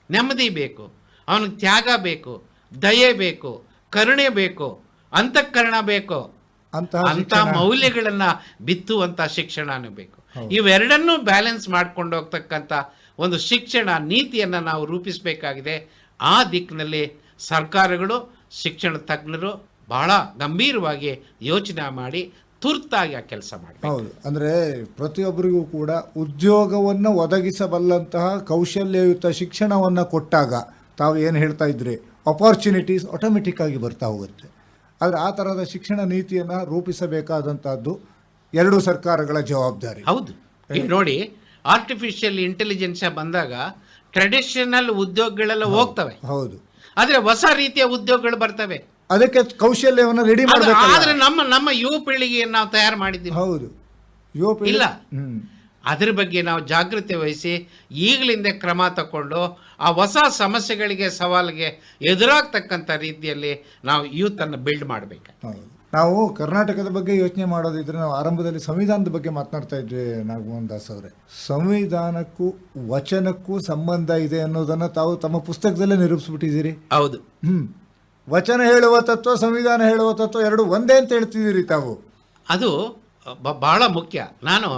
Speaker 3: ನೆಮ್ಮದಿ ಬೇಕು, ಅವನಿಗೆ ತ್ಯಾಗ ಬೇಕು, ದಯೆ ಬೇಕು, ಕರುಣೆ ಬೇಕು, ಅಂತಃಕರಣ ಬೇಕು, ಅಂತ ಮೌಲ್ಯಗಳನ್ನ ಬಿತ್ತುವಂತ ಶಿಕ್ಷಣನೂ ಬೇಕು. ಇವೆರಡನ್ನೂ ಬ್ಯಾಲೆನ್ಸ್ ಮಾಡ್ಕೊಂಡು ಹೋಗ್ತಕ್ಕಂಥ ಒಂದು ಶಿಕ್ಷಣ ನೀತಿಯನ್ನು ನಾವು ರೂಪಿಸಬೇಕಾಗಿದೆ. ಆ ದಿಕ್ಕಿನಲ್ಲಿ ಸರ್ಕಾರಗಳು, ಶಿಕ್ಷಣ ತಜ್ಞರು ಬಹಳ ಗಂಭೀರವಾಗಿ ಯೋಚನೆ ಮಾಡಿ ತುರ್ತಾಗಿ ಆ ಕೆಲಸ ಮಾಡಿ.
Speaker 2: ಹೌದು, ಅಂದರೆ ಪ್ರತಿಯೊಬ್ಬರಿಗೂ ಕೂಡ ಉದ್ಯೋಗವನ್ನು ಒದಗಿಸಬಲ್ಲಂತಹ ಕೌಶಲ್ಯಯುತ ಶಿಕ್ಷಣವನ್ನು ಕೊಟ್ಟಾಗ ತಾವು ಏನು ಹೇಳ್ತಾ ಇದ್ರಿ, ಅಪಾರ್ಚುನಿಟೀಸ್ ಆಟೋಮೆಟಿಕ್ ಆಗಿ ಬರ್ತಾ ಹೋಗುತ್ತೆ. ಆದರೆ ಆ ಥರದ ಶಿಕ್ಷಣ ನೀತಿಯನ್ನು ರೂಪಿಸಬೇಕಾದಂಥದ್ದು ಎರಡು ಸರ್ಕಾರಗಳ ಜವಾಬ್ದಾರಿ.
Speaker 3: ಹೌದು, ಈಗ ನೋಡಿ, ಆರ್ಟಿಫಿಷಿಯಲ್ ಇಂಟೆಲಿಜೆನ್ಸ್ ಬಂದಾಗ ಟ್ರೆಡಿಷನಲ್ ಉದ್ಯೋಗಗಳೆಲ್ಲ ಹೋಗ್ತವೆ.
Speaker 2: ಹೌದು,
Speaker 3: ಆದರೆ ಹೊಸ ರೀತಿಯ ಉದ್ಯೋಗಗಳು ಬರ್ತವೆ.
Speaker 2: ಅದಕ್ಕೆ ಕೌಶಲ್ಯವನ್ನು ರೆಡಿ ಮಾಡಬೇಕು.
Speaker 3: ಆದರೆ ನಮ್ಮ ಯುವ ಪೀಳಿಗೆಯನ್ನು ನಾವು ತಯಾರು ಮಾಡಿದ್ದೀವಿ.
Speaker 2: ಹೌದು, ಯುವ ಪೀಳಿಗೆ
Speaker 3: ಇಲ್ಲ, ಅದ್ರ ಬಗ್ಗೆ ನಾವು ಜಾಗೃತಿ ವಹಿಸಿ ಈಗಲಿಂದ ಕ್ರಮ ತಗೊಂಡು ಆ ಹೊಸ ಸಮಸ್ಯೆಗಳಿಗೆ, ಸವಾಲಿಗೆ ಎದುರಾಗ್ತಕ್ಕಂಥ ರೀತಿಯಲ್ಲಿ ನಾವು ಯೂತನ್ನು ಬಿಲ್ಡ್ ಮಾಡಬೇಕು.
Speaker 2: ನಾವು ಕರ್ನಾಟಕದ ಬಗ್ಗೆ ಯೋಚನೆ ಮಾಡೋದಿದ್ರೆ, ನಾವು ಆರಂಭದಲ್ಲಿ ಸಂವಿಧಾನದ ಬಗ್ಗೆ ಮಾತನಾಡ್ತಾ ಇದ್ವಿ ನಾಗಮೋಹನ್ ದಾಸ್ ಅವರೇ. ಸಂವಿಧಾನಕ್ಕೂ ವಚನಕ್ಕೂ ಸಂಬಂಧ ಇದೆ ಅನ್ನೋದನ್ನು ತಾವು ತಮ್ಮ ಪುಸ್ತಕದಲ್ಲೇ ನಿರೂಪಿಸ್ಬಿಟ್ಟಿದ್ದೀರಿ.
Speaker 3: ಹೌದು,
Speaker 2: ವಚನ ಹೇಳುವ ತತ್ವ, ಸಂವಿಧಾನ ಹೇಳುವ ತತ್ವ ಎರಡು ಒಂದೇ ಅಂತ ಹೇಳ್ತಿದ್ದೀರಿ ತಾವು.
Speaker 3: ಅದು ಬಹಳ ಮುಖ್ಯ. ನಾನು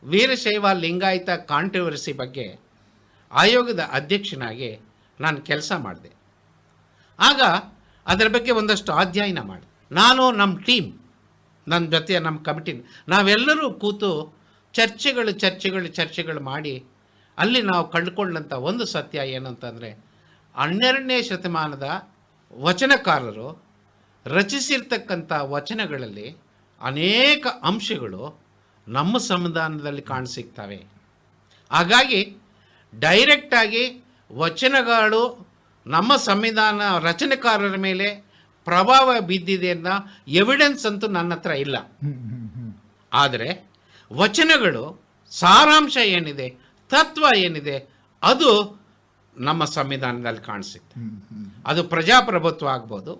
Speaker 3: ವೀರಶೈವ ಲಿಂಗಾಯತ ಕಾಂಟ್ರವರ್ಸಿ ಬಗ್ಗೆ ಆಯೋಗದ ಅಧ್ಯಕ್ಷನಾಗಿ ನಾನು ಕೆಲಸ ಮಾಡಿದೆ. ಆಗ ಅದರ ಬಗ್ಗೆ ಒಂದಷ್ಟು ಅಧ್ಯಯನ ಮಾಡಿದೆ. ನಾನು, ನಮ್ಮ ಟೀಮ್, ನನ್ನ ಜೊತೆ ನಮ್ಮ ಕಮಿಟಿ, ನಾವೆಲ್ಲರೂ ಕೂತು ಚರ್ಚೆಗಳು ಮಾಡಿ ಅಲ್ಲಿ ನಾವು ಕಂಡುಕೊಂಡಂಥ ಒಂದು ಸತ್ಯ ಏನಂತಂದರೆ, 12ನೇ ಶತಮಾನದ ವಚನಕಾರರು ರಚಿಸಿರ್ತಕ್ಕಂಥ ವಚನಗಳಲ್ಲಿ ಅನೇಕ ಅಂಶಗಳು ನಮ್ಮ ಸಂವಿಧಾನದಲ್ಲಿ ಕಾಣಸಿಗ್ತವೆ. ಹಾಗಾಗಿ ಡೈರೆಕ್ಟಾಗಿ ವಚನಗಳು ನಮ್ಮ ಸಂವಿಧಾನ ರಚನೆಕಾರರ ಮೇಲೆ ಪ್ರಭಾವ ಬಿದ್ದಿದೆ ಅನ್ನೋ ಎವಿಡೆನ್ಸ್ ಅಂತೂ ನನ್ನ ಹತ್ರ ಇಲ್ಲ. ಆದರೆ ವಚನಗಳು ಸಾರಾಂಶ ಏನಿದೆ, ತತ್ವ ಏನಿದೆ, ಅದು ನಮ್ಮ ಸಂವಿಧಾನದಲ್ಲಿ ಕಾಣಿಸುತ್ತೆ. ಅದು ಪ್ರಜಾಪ್ರಭುತ್ವ ಆಗ್ಬೋದು,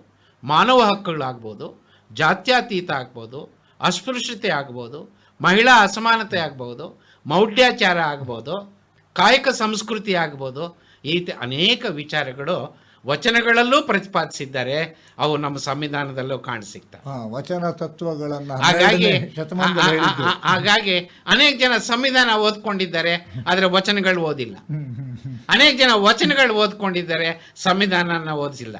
Speaker 3: ಮಾನವ ಹಕ್ಕುಗಳಾಗ್ಬೋದು, ಜಾತ್ಯತೀತ ಆಗ್ಬೋದು, ಅಸ್ಪೃಶ್ಯತೆ ಆಗ್ಬೋದು, ಮಹಿಳಾ ಅಸಮಾನತೆ ಆಗ್ಬೋದು, ಮೌಢ್ಯಾಚಾರ ಆಗ್ಬೋದು, ಕಾಯಕ ಸಂಸ್ಕೃತಿ ಆಗ್ಬೋದು. ಈ ರೀತಿ ಅನೇಕ ವಿಚಾರಗಳು ವಚನಗಳಲ್ಲೂ ಪ್ರತಿಪಾದಿಸಿದ್ದಾರೆ. ಅವು ನಮ್ಮ ಸಂವಿಧಾನದಲ್ಲೂ ಕಾಣಸಿಗ್ತವೆ.
Speaker 2: ವಚನ ತತ್ವಗಳನ್ನು
Speaker 3: ಹಾಗಾಗಿ ಅನೇಕ ಜನ ಸಂವಿಧಾನ ಓದ್ಕೊಂಡಿದ್ದಾರೆ, ಆದರೆ ವಚನಗಳು ಓದಿಲ್ಲ. ಅನೇಕ ಜನ ವಚನಗಳು ಓದ್ಕೊಂಡಿದ್ದಾರೆ, ಸಂವಿಧಾನನ ಓದಿಸಿಲ್ಲ.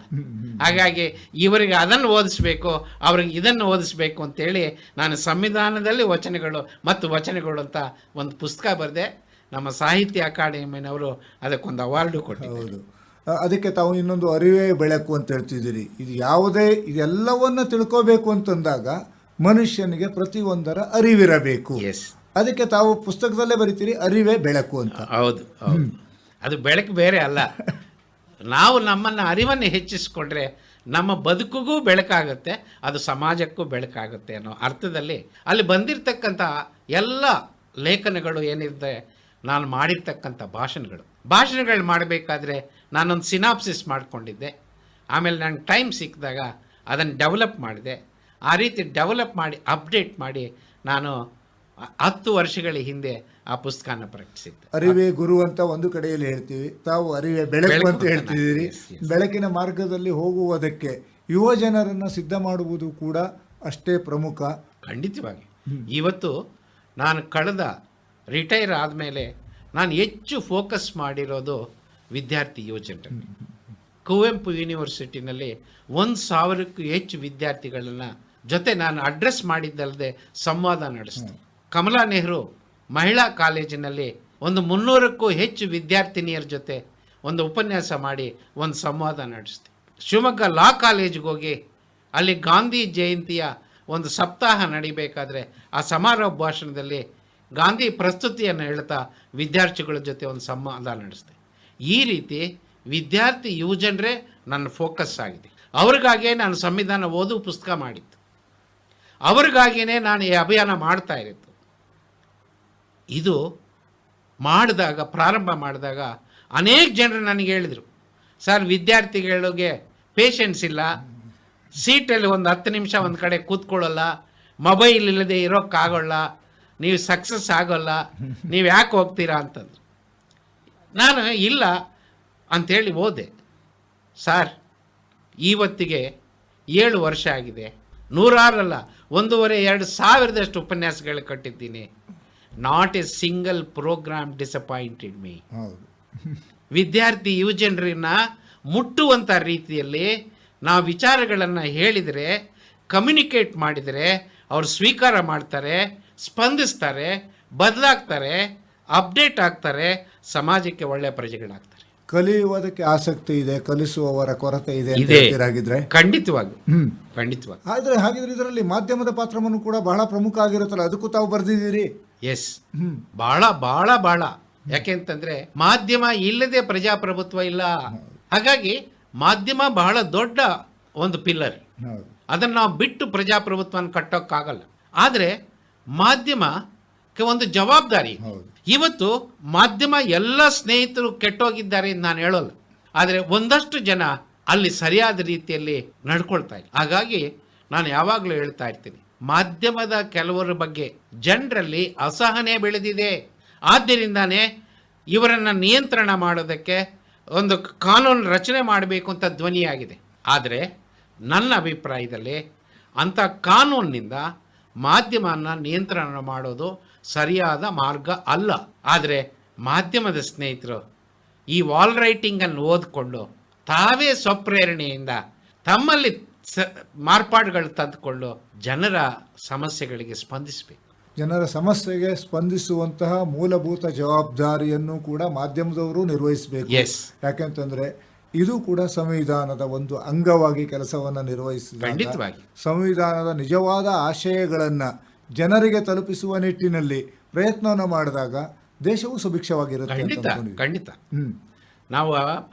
Speaker 3: ಹಾಗಾಗಿ ಇವರಿಗೆ ಅದನ್ನು ಓದಿಸ್ಬೇಕು, ಅವ್ರಿಗೆ ಇದನ್ನು ಓದಿಸ್ಬೇಕು ಅಂತೇಳಿ ನಾನು ಸಂವಿಧಾನದಲ್ಲಿ ವಚನಗಳು ಮತ್ತು ವಚನಗಳು ಅಂತ ಒಂದು ಪುಸ್ತಕ ಬರೆದೆ. ನಮ್ಮ ಸಾಹಿತ್ಯ ಅಕಾಡೆಮಿನವರು ಅದಕ್ಕೊಂದು ಅವಾರ್ಡು ಕೊಟ್ಟಿದ್ದಾರೆ.
Speaker 2: ಅದಕ್ಕೆ ತಾವು ಇನ್ನೊಂದು ಅರಿವೇ ಬೆಳಕು ಅಂತ ಹೇಳ್ತಿದ್ದೀರಿ. ಇದು ಯಾವುದೇ ಇದೆಲ್ಲವನ್ನು ತಿಳ್ಕೋಬೇಕು ಅಂತಂದಾಗ ಮನುಷ್ಯನಿಗೆ ಪ್ರತಿಯೊಂದರ ಅರಿವಿರಬೇಕು. ಅದಕ್ಕೆ ತಾವು ಪುಸ್ತಕದಲ್ಲೇ ಬರಿತೀರಿ, ಅರಿವೇ ಬೆಳಕು ಅಂತ.
Speaker 3: ಹೌದು, ಅದು ಬೆಳಕು ಬೇರೆ ಅಲ್ಲ. ನಾವು ನಮ್ಮನ್ನು ಅರಿವನ್ನು ಹೆಚ್ಚಿಸ್ಕೊಂಡ್ರೆ ನಮ್ಮ ಬದುಕಿಗೂ ಬೆಳಕಾಗುತ್ತೆ, ಅದು ಸಮಾಜಕ್ಕೂ ಬೆಳಕಾಗುತ್ತೆ ಅನ್ನೋ ಅರ್ಥದಲ್ಲಿ ಅಲ್ಲಿ ಬಂದಿರತಕ್ಕಂಥ ಎಲ್ಲ ಲೇಖನಗಳು ಏನಿದೆ, ನಾನು ಮಾಡಿರ್ತಕ್ಕಂಥ ಭಾಷಣಗಳು ಮಾಡಬೇಕಾದ್ರೆ ನಾನೊಂದು ಸಿನಾಪ್ಸಿಸ್ ಮಾಡಿಕೊಂಡಿದ್ದೆ. ಆಮೇಲೆ ನನಗೆ ಟೈಮ್ ಸಿಕ್ಕಿದಾಗ ಅದನ್ನು ಡೆವಲಪ್ ಮಾಡಿದೆ. ಆ ರೀತಿ ಡೆವಲಪ್ ಮಾಡಿ ಅಪ್ಡೇಟ್ ಮಾಡಿ ನಾನು 10 ವರ್ಷಗಳ ಹಿಂದೆ ಆ ಪುಸ್ತಕನ ಪ್ರಕಟಿಸಿದ್ದೆ.
Speaker 2: ಅರಿವೇ ಗುರು ಅಂತ ಒಂದು ಕಡೆಯಲ್ಲಿ ಹೇಳ್ತೀವಿ, ತಾವು ಅರಿವೇ ಬೆಳಕು ಅಂತ ಹೇಳ್ತಿದ್ದೀರಿ. ಬೆಳಕಿನ ಮಾರ್ಗದಲ್ಲಿ ಹೋಗುವುದಕ್ಕೆ ಯುವ ಜನರನ್ನು ಸಿದ್ಧ ಮಾಡುವುದು ಕೂಡ ಅಷ್ಟೇ ಪ್ರಮುಖ.
Speaker 3: ಖಂಡಿತವಾಗಿ. ಇವತ್ತು ನಾನು ಕಳೆದ ರಿಟೈರ್ ಆದಮೇಲೆ ನಾನು ಹೆಚ್ಚು ಫೋಕಸ್ ಮಾಡಿರೋದು ವಿದ್ಯಾರ್ಥಿ ಯೋಜನೆ. ಕುವೆಂಪು ಯೂನಿವರ್ಸಿಟಿನಲ್ಲಿ 1,000ಕ್ಕೂ ಹೆಚ್ಚು ವಿದ್ಯಾರ್ಥಿಗಳನ್ನು ಜೊತೆ ನಾನು ಅಡ್ರೆಸ್ ಮಾಡಿದ್ದಲ್ಲದೆ ಸಂವಾದ ನಡೆಸಿದೆ. ಕಮಲಾ ನೆಹರು ಮಹಿಳಾ ಕಾಲೇಜಿನಲ್ಲಿ ಒಂದು 300ಕ್ಕೂ ಹೆಚ್ಚು ವಿದ್ಯಾರ್ಥಿನಿಯರ ಜೊತೆ ಒಂದು ಉಪನ್ಯಾಸ ಮಾಡಿ ಒಂದು ಸಂವಾದ ನಡೆಸಿದೆ. ಶಿವಮೊಗ್ಗ ಲಾ ಕಾಲೇಜಿಗೆ ಹೋಗಿ ಅಲ್ಲಿ ಗಾಂಧಿ ಜಯಂತಿಯ ಒಂದು ಸಪ್ತಾಹ ನಡಿಬೇಕಾದ್ರೆ ಆ ಸಮಾರೋಪ ಭಾಷಣದಲ್ಲಿ ಗಾಂಧಿ ಪ್ರಸ್ತುತಿಯನ್ನು ಹೇಳ್ತಾ ವಿದ್ಯಾರ್ಥಿಗಳ ಜೊತೆ ಒಂದು ಸಂವಾದ ನಡೆಸಿದೆ. ಈ ರೀತಿ ವಿದ್ಯಾರ್ಥಿ ಯುವಜನರೇ ನನ್ನ ಫೋಕಸ್ ಆಗಿದೆ. ಅವ್ರಿಗಾಗಿಯೇ ನಾನು ಸಂವಿಧಾನ ಓದು ಪುಸ್ತಕ ಮಾಡಿದ್ದು, ಅವ್ರಿಗಾಗಿಯೇ ನಾನು ಈ ಅಭಿಯಾನ ಮಾಡ್ತಾ ಇರೋದು. ಇದು ಪ್ರಾರಂಭ ಮಾಡಿದಾಗ ಅನೇಕ ಜನರು ನನಗೆ ಹೇಳಿದರು, ಸರ್ ವಿದ್ಯಾರ್ಥಿಗಳಿಗೆ ಪೇಷನ್ಸ್ ಇಲ್ಲ, ಸೀಟಲ್ಲಿ ಒಂದು 10 ನಿಮಿಷ ಒಂದು ಕಡೆ ಕೂತ್ಕೊಳ್ಳಲ್ಲ, ಮೊಬೈಲ್ ಇಲ್ಲದೆ ಇರೋಕ್ಕಾಗೋಲ್ಲ, ನೀವು ಸಕ್ಸಸ್ ಆಗೋಲ್ಲ, ನೀವು ಯಾಕೆ ಹೋಗ್ತೀರಾ ಅಂತಂದ್ರು. ನಾನು ಇಲ್ಲ ಅಂಥೇಳಿ ಹೋದೆ. ಸರ್ ಇವತ್ತಿಗೆ 7 ವರ್ಷ ಆಗಿದೆ, 100 ಅಲ್ಲ 1,500-2,000 ಉಪನ್ಯಾಸಗಳು ಕಟ್ಟಿದ್ದೀನಿ. Not a single programme disappointed me. ವಿದ್ಯಾರ್ಥಿ ಯುವಜನರನ್ನ ಮುಟ್ಟುವಂಥ ರೀತಿಯಲ್ಲಿ ನಾವು ವಿಚಾರಗಳನ್ನು ಹೇಳಿದರೆ, ಕಮ್ಯುನಿಕೇಟ್ ಮಾಡಿದರೆ ಅವರು ಸ್ವೀಕಾರ ಮಾಡ್ತಾರೆ, ಸ್ಪಂದಿಸ್ತಾರೆ, ಬದಲಾಗ್ತಾರೆ, ಅಪ್ಡೇಟ್ ಆಗ್ತಾರೆ, ಸಮಾಜಕ್ಕೆ ಒಳ್ಳೆಯ ಪ್ರಜೆಗಳಾಗ್ತಾರೆ.
Speaker 2: ಕಲಿಯುವುದಕ್ಕೆ ಆಸಕ್ತಿ ಇದೆ, ಕಲಿಸುವವರ ಕೊರತೆ ಇದೆ.
Speaker 3: ಖಂಡಿತವಾಗಿ.
Speaker 2: ಹಾಗಿದ್ರೆ ಇದರಲ್ಲಿ ಮಾಧ್ಯಮದ ಪಾತ್ರವನ್ನು ಕೂಡ ಬಹಳ ಪ್ರಮುಖ ಆಗಿರುತ್ತಲ್ಲ, ಅದಕ್ಕೂ ತಾವು ಬರೆದಿದ್ದೀರಿ.
Speaker 3: ಎಸ್, ಬಹಳ ಬಹಳ ಬಹಳ. ಯಾಕೆಂತಂದ್ರೆ ಮಾಧ್ಯಮ ಇಲ್ಲದೆ ಪ್ರಜಾಪ್ರಭುತ್ವ ಇಲ್ಲ. ಹಾಗಾಗಿ ಮಾಧ್ಯಮ ಬಹಳ ದೊಡ್ಡ ಒಂದು ಪಿಲ್ಲರ್. ಅದನ್ನು ನಾವು ಬಿಟ್ಟು ಪ್ರಜಾಪ್ರಭುತ್ವನ ಕಟ್ಟೋಕ್ಕಾಗಲ್ಲ. ಆದರೆ ಮಾಧ್ಯಮಕ್ಕೆ ಒಂದು ಜವಾಬ್ದಾರಿ. ಇವತ್ತು ಮಾಧ್ಯಮ ಎಲ್ಲ ಸ್ನೇಹಿತರು ಕೆಟ್ಟೋಗಿದ್ದಾರೆ ಅಂತ ನಾನು ಹೇಳೋಲ್ಲ, ಆದರೆ ಒಂದಷ್ಟು ಜನ ಅಲ್ಲಿ ಸರಿಯಾದ ರೀತಿಯಲ್ಲಿ ನಡ್ಕೊಳ್ತಾ ಇಲ್ಲ. ಹಾಗಾಗಿ ನಾನು ಯಾವಾಗಲೂ ಹೇಳ್ತಾ ಇರ್ತೀನಿ, ಮಾಧ್ಯಮದ ಕೆಲವರ ಬಗ್ಗೆ ಜನರಲ್ಲಿ ಅಸಹನೆ ಬೆಳೆದಿದೆ. ಆದ್ದರಿಂದಾನೇ ಇವರನ್ನು ನಿಯಂತ್ರಣ ಮಾಡೋದಕ್ಕೆ ಒಂದು ಕಾನೂನು ರಚನೆ ಮಾಡಬೇಕು ಅಂತ ಧ್ವನಿಯಾಗಿದೆ. ಆದರೆ ನನ್ನ ಅಭಿಪ್ರಾಯದಲ್ಲಿ ಅಂಥ ಕಾನೂನಿನಿಂದ ಮಾಧ್ಯಮನ ನಿಯಂತ್ರಣ ಮಾಡೋದು ಸರಿಯಾದ ಮಾರ್ಗ ಅಲ್ಲ. ಆದರೆ ಮಾಧ್ಯಮದ ಸ್ನೇಹಿತರು ಈ ವಾಲ್ ರೈಟಿಂಗನ್ನು ಓದಿಕೊಂಡು ತಾವೇ ಸ್ವಪ್ರೇರಣೆಯಿಂದ ತಮ್ಮಲ್ಲಿ ಮಾರ್ಪಾಡುಗಳು ತಂದುಕೊಂಡು ಜನರ ಸಮಸ್ಯೆಗಳಿಗೆ ಸ್ಪಂದಿಸಬೇಕು.
Speaker 2: ಜನರ ಸಮಸ್ಯೆಗೆ ಸ್ಪಂದಿಸುವಂತಹ ಮೂಲಭೂತ ಜವಾಬ್ದಾರಿಯನ್ನು ಕೂಡ ಮಾಧ್ಯಮದವರು ನಿರ್ವಹಿಸಬೇಕು. ಯಾಕೆಂತಂದ್ರೆ ಇದು ಕೂಡ ಸಂವಿಧಾನದ ಒಂದು ಅಂಗವಾಗಿ ಕೆಲಸವನ್ನು ನಿರ್ವಹಿಸಿದಾಗ ಸಂವಿಧಾನದ ನಿಜವಾದ ಆಶಯಗಳನ್ನು ಜನರಿಗೆ ತಲುಪಿಸುವ ನಿಟ್ಟಿನಲ್ಲಿ ಪ್ರಯತ್ನವನ್ನು ಮಾಡಿದಾಗ ದೇಶವು ಸುಭಿಕ್ಷವಾಗಿರುತ್ತೆ.
Speaker 3: ಖಂಡಿತ. ನಾವು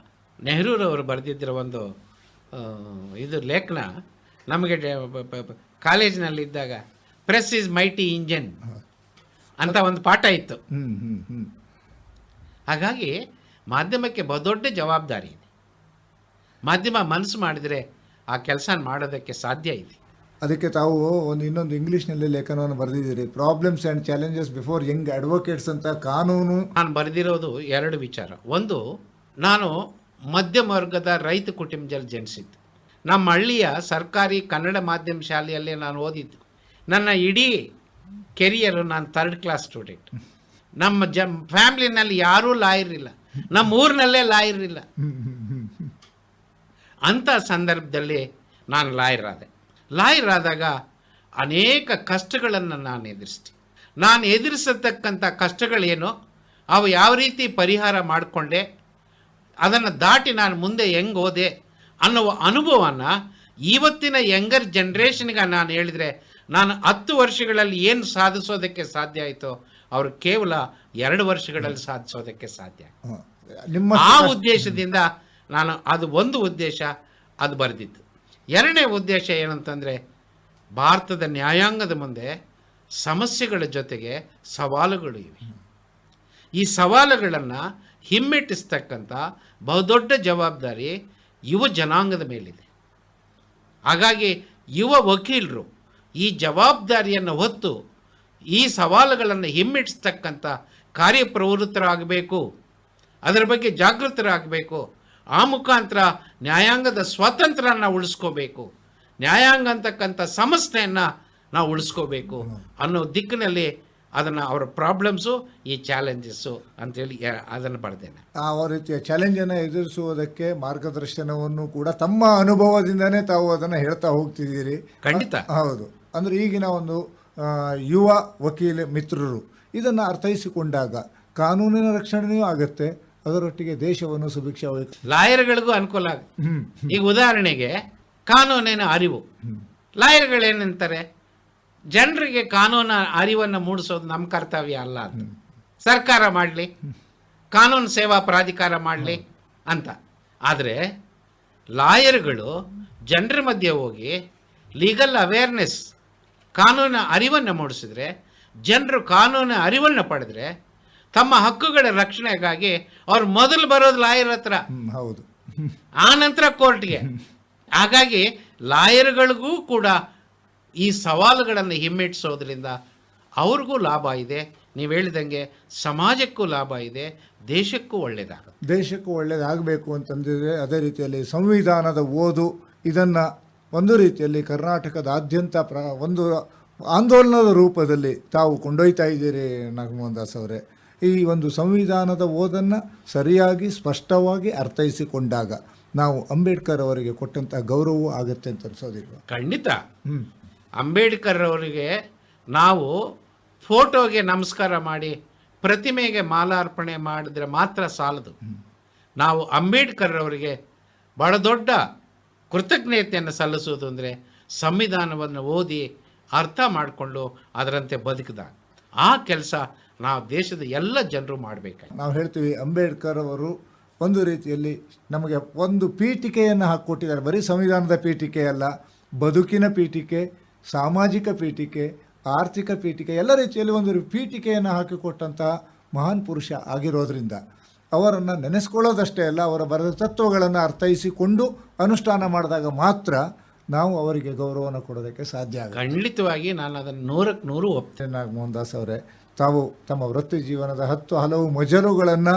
Speaker 3: ನೆಹರೂರವರು ಬರೆದಿದ್ದ ಒಂದು ಇದು ಲೇಖನ ನಮಗೆ ಕಾಲೇಜಿನಲ್ಲಿದ್ದಾಗ ಪ್ರೆಸ್ ಈಸ್ ಮೈಟಿ ಇಂಜನ್ ಅಂತ ಒಂದು ಪಾಠ ಇತ್ತು. ಹಾಗಾಗಿ ಮಾಧ್ಯಮಕ್ಕೆ ಬಹುದೊಡ್ಡ ಜವಾಬ್ದಾರಿ ಇದೆ. ಮಾಧ್ಯಮ ಮನಸ್ಸು ಮಾಡಿದರೆ ಆ ಕೆಲಸ ಮಾಡೋದಕ್ಕೆ ಸಾಧ್ಯ ಇದೆ.
Speaker 2: ಅದಕ್ಕೆ ತಾವು ಇನ್ನೊಂದು ಇಂಗ್ಲೀಷ್ನಲ್ಲಿ ಲೇಖನವನ್ನು ಬರೆದಿದ್ದೀರಿ, problems and challenges before young advocates ಅಂತ. ಕಾನೂನು
Speaker 3: ನಾನು ಬರೆದಿರೋದು 2 ವಿಚಾರ. ಒಂದು, ನಾನು ಮಧ್ಯಮ ವರ್ಗದ ರೈತ ಕುಟುಂಬದಲ್ಲಿ ಜನಿಸಿದ್ದು. ನಮ್ಮ ಹಳ್ಳಿಯ ಸರ್ಕಾರಿ ಕನ್ನಡ ಮಾಧ್ಯಮ ಶಾಲೆಯಲ್ಲೇ ನಾನು ಓದಿದ್ದು. ನನ್ನ ಇಡೀ ಕೆರಿಯರು ನಾನು 3rd ಕ್ಲಾಸ್ ಸ್ಟೂಡೆಂಟ್. ನಮ್ಮ ಫ್ಯಾಮ್ಲಿನಲ್ಲಿ ಯಾರೂ ಲಾಯರ್ ಇಲ್ಲ, ನಮ್ಮ ಊರಿನಲ್ಲೇ ಲಾಯರ್ ಇಲ್ಲ. ಅಂಥ ಸಂದರ್ಭದಲ್ಲಿ ನಾನು ಲಾಯರ್ ಆದಾಗ ಅನೇಕ ಕಷ್ಟಗಳನ್ನು ನಾನು ಎದುರಿಸ್ತೀನಿ. ನಾನು ಎದುರಿಸತಕ್ಕಂಥ ಕಷ್ಟಗಳೇನು, ಅವು ಯಾವ ರೀತಿ ಪರಿಹಾರ ಮಾಡಿಕೊಂಡೆ, ಅದನ್ನು ದಾಟಿ ನಾನು ಮುಂದೆ ಹೆಂಗೆ ಹೋದೆ ಅನ್ನುವ ಅನುಭವನ ಇವತ್ತಿನ ಯಂಗರ್ ಜನ್ರೇಷನ್ಗೆ ನಾನು ಹೇಳಿದರೆ, ನಾನು 10 ವರ್ಷಗಳಲ್ಲಿ ಏನು ಸಾಧಿಸೋದಕ್ಕೆ ಸಾಧ್ಯ ಆಯಿತೋ ಅವರು ಕೇವಲ 2 ವರ್ಷಗಳಲ್ಲಿ ಸಾಧಿಸೋದಕ್ಕೆ ಸಾಧ್ಯ. ಆ ಉದ್ದೇಶದಿಂದ ನಾನು ಅದು ಒಂದು ಉದ್ದೇಶ ಅದು ಬರೆದಿದ್ದು. ಎರಡನೇ ಉದ್ದೇಶ ಏನಂತಂದರೆ ಭಾರತದ ನ್ಯಾಯಾಂಗದ ಮುಂದೆ ಸಮಸ್ಯೆಗಳ ಜೊತೆಗೆ ಸವಾಲುಗಳು ಇವೆ. ಈ ಸವಾಲುಗಳನ್ನು ಹಿಮ್ಮೆಟ್ಟಿಸ್ತಕ್ಕಂಥ ಬಹುದೊಡ್ಡ ಜವಾಬ್ದಾರಿ ಯುವ ಜನಾಂಗದ ಮೇಲಿದೆ. ಹಾಗಾಗಿ ಯುವ ವಕೀಲರು ಈ ಜವಾಬ್ದಾರಿಯನ್ನು ಹೊತ್ತು ಈ ಸವಾಲುಗಳನ್ನು ಹಿಮ್ಮೆಟ್ಟಿಸ್ತಕ್ಕಂಥ ಕಾರ್ಯಪ್ರವೃತ್ತರಾಗಬೇಕು, ಅದರ ಬಗ್ಗೆ ಜಾಗೃತರಾಗಬೇಕು. ಆ ಮುಖಾಂತರ ನ್ಯಾಯಾಂಗದ ಸ್ವಾತಂತ್ರ್ಯನ ಉಳಿಸ್ಕೋಬೇಕು, ನ್ಯಾಯಾಂಗ ಅಂತಕ್ಕಂಥ ಸಂಸ್ಥೆಯನ್ನು ನಾವು ಉಳಿಸ್ಕೋಬೇಕು ಅನ್ನೋ ದಿಕ್ಕಿನಲ್ಲಿ ಅದನ್ನು ಅವರ ಪ್ರಾಬ್ಲಮ್ಸು, ಈ ಚಾಲೆಂಜಸ್ಸು ಅಂತೇಳಿ ಅದನ್ನು ಬರೆದೇನೆ.
Speaker 2: ಆ ರೀತಿಯ ಚಾಲೆಂಜನ್ನು ಎದುರಿಸುವುದಕ್ಕೆ ಮಾರ್ಗದರ್ಶನವನ್ನು ಕೂಡ ತಮ್ಮ ಅನುಭವದಿಂದನೇ ತಾವು ಅದನ್ನು ಹೇಳ್ತಾ ಹೋಗ್ತಿದ್ದೀರಿ.
Speaker 3: ಖಂಡಿತ
Speaker 2: ಹೌದು. ಅಂದರೆ ಈಗಿನ ಒಂದು ಯುವ ವಕೀಲ ಮಿತ್ರರು ಇದನ್ನು ಅರ್ಥೈಸಿಕೊಂಡಾಗ ಕಾನೂನಿನ ರಕ್ಷಣೆಯೂ ಆಗುತ್ತೆ, ಅದರೊಟ್ಟಿಗೆ ದೇಶವನ್ನು ಸುಭಿಕ್ಷವಾಗಿ
Speaker 3: ಲಾಯರ್ಗಳಿಗೂ ಅನುಕೂಲ ಆಗುತ್ತೆ. ಈಗ ಉದಾಹರಣೆಗೆ ಕಾನೂನಿನ ಅರಿವು, ಲಾಯರ್ಗಳೇನಂತಾರೆ, ಜನರಿಗೆ ಕಾನೂನು ಅರಿವನ್ನು ಮೂಡಿಸೋದು ನಮ್ಮ ಕರ್ತವ್ಯ ಅಲ್ಲ ಅಂತ, ಸರ್ಕಾರ ಮಾಡಲಿ, ಕಾನೂನು ಸೇವಾ ಪ್ರಾಧಿಕಾರ ಮಾಡಲಿ ಅಂತ. ಆದರೆ ಲಾಯರ್ಗಳು ಜನರ ಮಧ್ಯೆ ಹೋಗಿ ಲೀಗಲ್ ಅವೇರ್ನೆಸ್, ಕಾನೂನು ಅರಿವನ್ನು ಮೂಡಿಸಿದ್ರೆ, ಜನರು ಕಾನೂನು ಅರಿವನ್ನು ಪಡೆದ್ರೆ ತಮ್ಮ ಹಕ್ಕುಗಳ ರಕ್ಷಣೆಗಾಗಿ ಅವ್ರು ಮೊದಲು ಬರೋದು ಲಾಯರ್ ಹತ್ರ,
Speaker 2: ಹೌದು,
Speaker 3: ಆ ನಂತರ ಕೋರ್ಟ್ಗೆ. ಹಾಗಾಗಿ ಲಾಯರ್ಗಳಿಗೂ ಕೂಡ ಈ ಸವಾಲುಗಳನ್ನು ಹಿಮ್ಮೆಟ್ಟಿಸೋದ್ರಿಂದ ಅವ್ರಿಗೂ ಲಾಭ ಇದೆ, ನೀವು ಹೇಳಿದಂಗೆ ಸಮಾಜಕ್ಕೂ ಲಾಭ ಇದೆ, ದೇಶಕ್ಕೂ ಒಳ್ಳೆಯದಾಗುತ್ತೆ.
Speaker 2: ದೇಶಕ್ಕೂ ಒಳ್ಳೆಯದಾಗಬೇಕು ಅಂತಂದಿದ್ರೆ ಅದೇ ರೀತಿಯಲ್ಲಿ ಸಂವಿಧಾನದ ಓದು ಇದನ್ನು ಒಂದು ರೀತಿಯಲ್ಲಿ ಕರ್ನಾಟಕದಾದ್ಯಂತ ಒಂದು ಆಂದೋಲನದ ರೂಪದಲ್ಲಿ ತಾವು ಕೊಂಡೊಯ್ತಾ ಇದ್ದೀರಿ ನಾಗಮೋಹನ್ ದಾಸ್ ಅವರೇ. ಈ ಒಂದು ಸಂವಿಧಾನದ ಓದನ್ನು ಸರಿಯಾಗಿ ಸ್ಪಷ್ಟವಾಗಿ ಅರ್ಥೈಸಿಕೊಂಡಾಗ ನಾವು ಅಂಬೇಡ್ಕರ್ ಅವರಿಗೆ ಕೊಟ್ಟಂಥ ಗೌರವವೂ ಆಗುತ್ತೆ ಅಂತ ಅನ್ಸೋದಿಲ್ವ?
Speaker 3: ಖಂಡಿತ. ಅಂಬೇಡ್ಕರ್ ಅವರಿಗೆ ನಾವು ಫೋಟೋಗೆ ನಮಸ್ಕಾರ ಮಾಡಿ ಪ್ರತಿಮೆಗೆ ಮಾಲಾರ್ಪಣೆ ಮಾಡಿದ್ರೆ ಮಾತ್ರ ಸಾಲದು. ನಾವು ಅಂಬೇಡ್ಕರ್ ಅವರಿಗೆ ಬಹಳ ದೊಡ್ಡ ಕೃತಜ್ಞತೆಯನ್ನು ಸಲ್ಲಿಸೋದು ಅಂದರೆ ಸಂವಿಧಾನವನ್ನು ಓದಿ ಅರ್ಥ ಮಾಡಿಕೊಂಡು ಅದರಂತೆ ಬದುಕಿದ ಆ ಕೆಲಸ ನಾವು ದೇಶದ ಎಲ್ಲ ಜನರು ಮಾಡಬೇಕಾಗಿ.
Speaker 2: ನಾವು ಹೇಳ್ತೀವಿ ಅಂಬೇಡ್ಕರ್ ಅವರು ಒಂದು ರೀತಿಯಲ್ಲಿ ನಮಗೆ ಒಂದು ಪೀಠಿಕೆಯನ್ನು ಹಾಕಿಕೊಟ್ಟಿದ್ದಾರೆ. ಬರೀ ಸಂವಿಧಾನದ ಪೀಠಿಕೆ ಅಲ್ಲ, ಬದುಕಿನ ಪೀಠಿಕೆ, ಸಾಮಾಜಿಕ ಪೀಠಿಕೆ, ಆರ್ಥಿಕ ಪೀಠಿಕೆ, ಎಲ್ಲ ರೀತಿಯಲ್ಲಿ ಒಂದು ಪೀಠಿಕೆಯನ್ನು ಹಾಕಿಕೊಟ್ಟಂತಹ ಮಹಾನ್ ಪುರುಷ ಆಗಿರೋದ್ರಿಂದ ಅವರನ್ನು ನೆನೆಸ್ಕೊಳ್ಳೋದಷ್ಟೇ ಅಲ್ಲ, ಅವರ ಬರೆದ ತತ್ವಗಳನ್ನು ಅರ್ಥೈಸಿಕೊಂಡು ಅನುಷ್ಠಾನ ಮಾಡಿದಾಗ ಮಾತ್ರ ನಾವು ಅವರಿಗೆ ಗೌರವವನ್ನು ಕೊಡೋದಕ್ಕೆ ಸಾಧ್ಯ ಆಗುತ್ತೆ.
Speaker 3: ಖಂಡಿತವಾಗಿ ನಾನು ಅದನ್ನು 100ಕ್ಕೆ 100 ಒಪ್ತೇನೆ.
Speaker 2: ನಾಗಮೋಹನ್ ದಾಸ್ ಅವರೇ, ತಾವು ತಮ್ಮ ವೃತ್ತಿ ಜೀವನದ ಹಲವು ಮಜಲುಗಳನ್ನು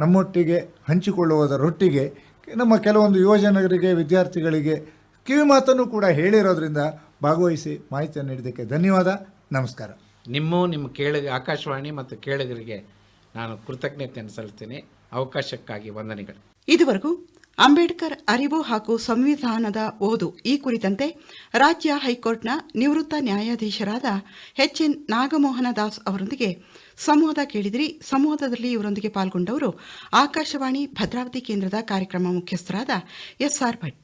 Speaker 2: ನಮ್ಮೊಟ್ಟಿಗೆ ಹಂಚಿಕೊಳ್ಳುವುದರೊಟ್ಟಿಗೆ ನಮ್ಮ ಕೆಲವೊಂದು ಯುವಜನರಿಗೆ, ವಿದ್ಯಾರ್ಥಿಗಳಿಗೆ ಕಿವಿ ಮಾತನ್ನು ಕೂಡ ಹೇಳಿರೋದ್ರಿಂದ ಭಾಗವಹಿಸಿ ಮಾಹಿತಿಯನ್ನು ನೀಡಿದ್ದಕ್ಕೆ ಧನ್ಯವಾದ. ನಮಸ್ಕಾರ.
Speaker 3: ನಿಮ್ಮ ಆಕಾಶವಾಣಿ ಮತ್ತು ಕೇಳುಗರಿಗೆ ನಾನು ಕೃತಜ್ಞತೆಯನ್ನು ಸಲ್ಲಿಸ್ತೀನಿ. ಅವಕಾಶಕ್ಕಾಗಿ ವಂದನೆಗಳು.
Speaker 1: ಇದುವರೆಗೂ ಅಂಬೇಡ್ಕರ್ ಅರಿವು ಹಾಗೂ ಸಂವಿಧಾನದ ಓದು ಈ ಕುರಿತಂತೆ ರಾಜ್ಯ ಹೈಕೋರ್ಟ್ನ ನಿವೃತ್ತ ನ್ಯಾಯಾಧೀಶರಾದ ಎನ್ ನಾಗಮೋಹನ ದಾಸ್ ಅವರೊಂದಿಗೆ ಸಂವಾದ ಕೇಳಿದಿರಿ. ಸಂವಾದದಲ್ಲಿ ಇವರೊಂದಿಗೆ ಪಾಲ್ಗೊಂಡವರು ಆಕಾಶವಾಣಿ ಭದ್ರಾವತಿ ಕೇಂದ್ರದ ಕಾರ್ಯಕ್ರಮ ಮುಖ್ಯಸ್ಥರಾದ SR ಭಟ್.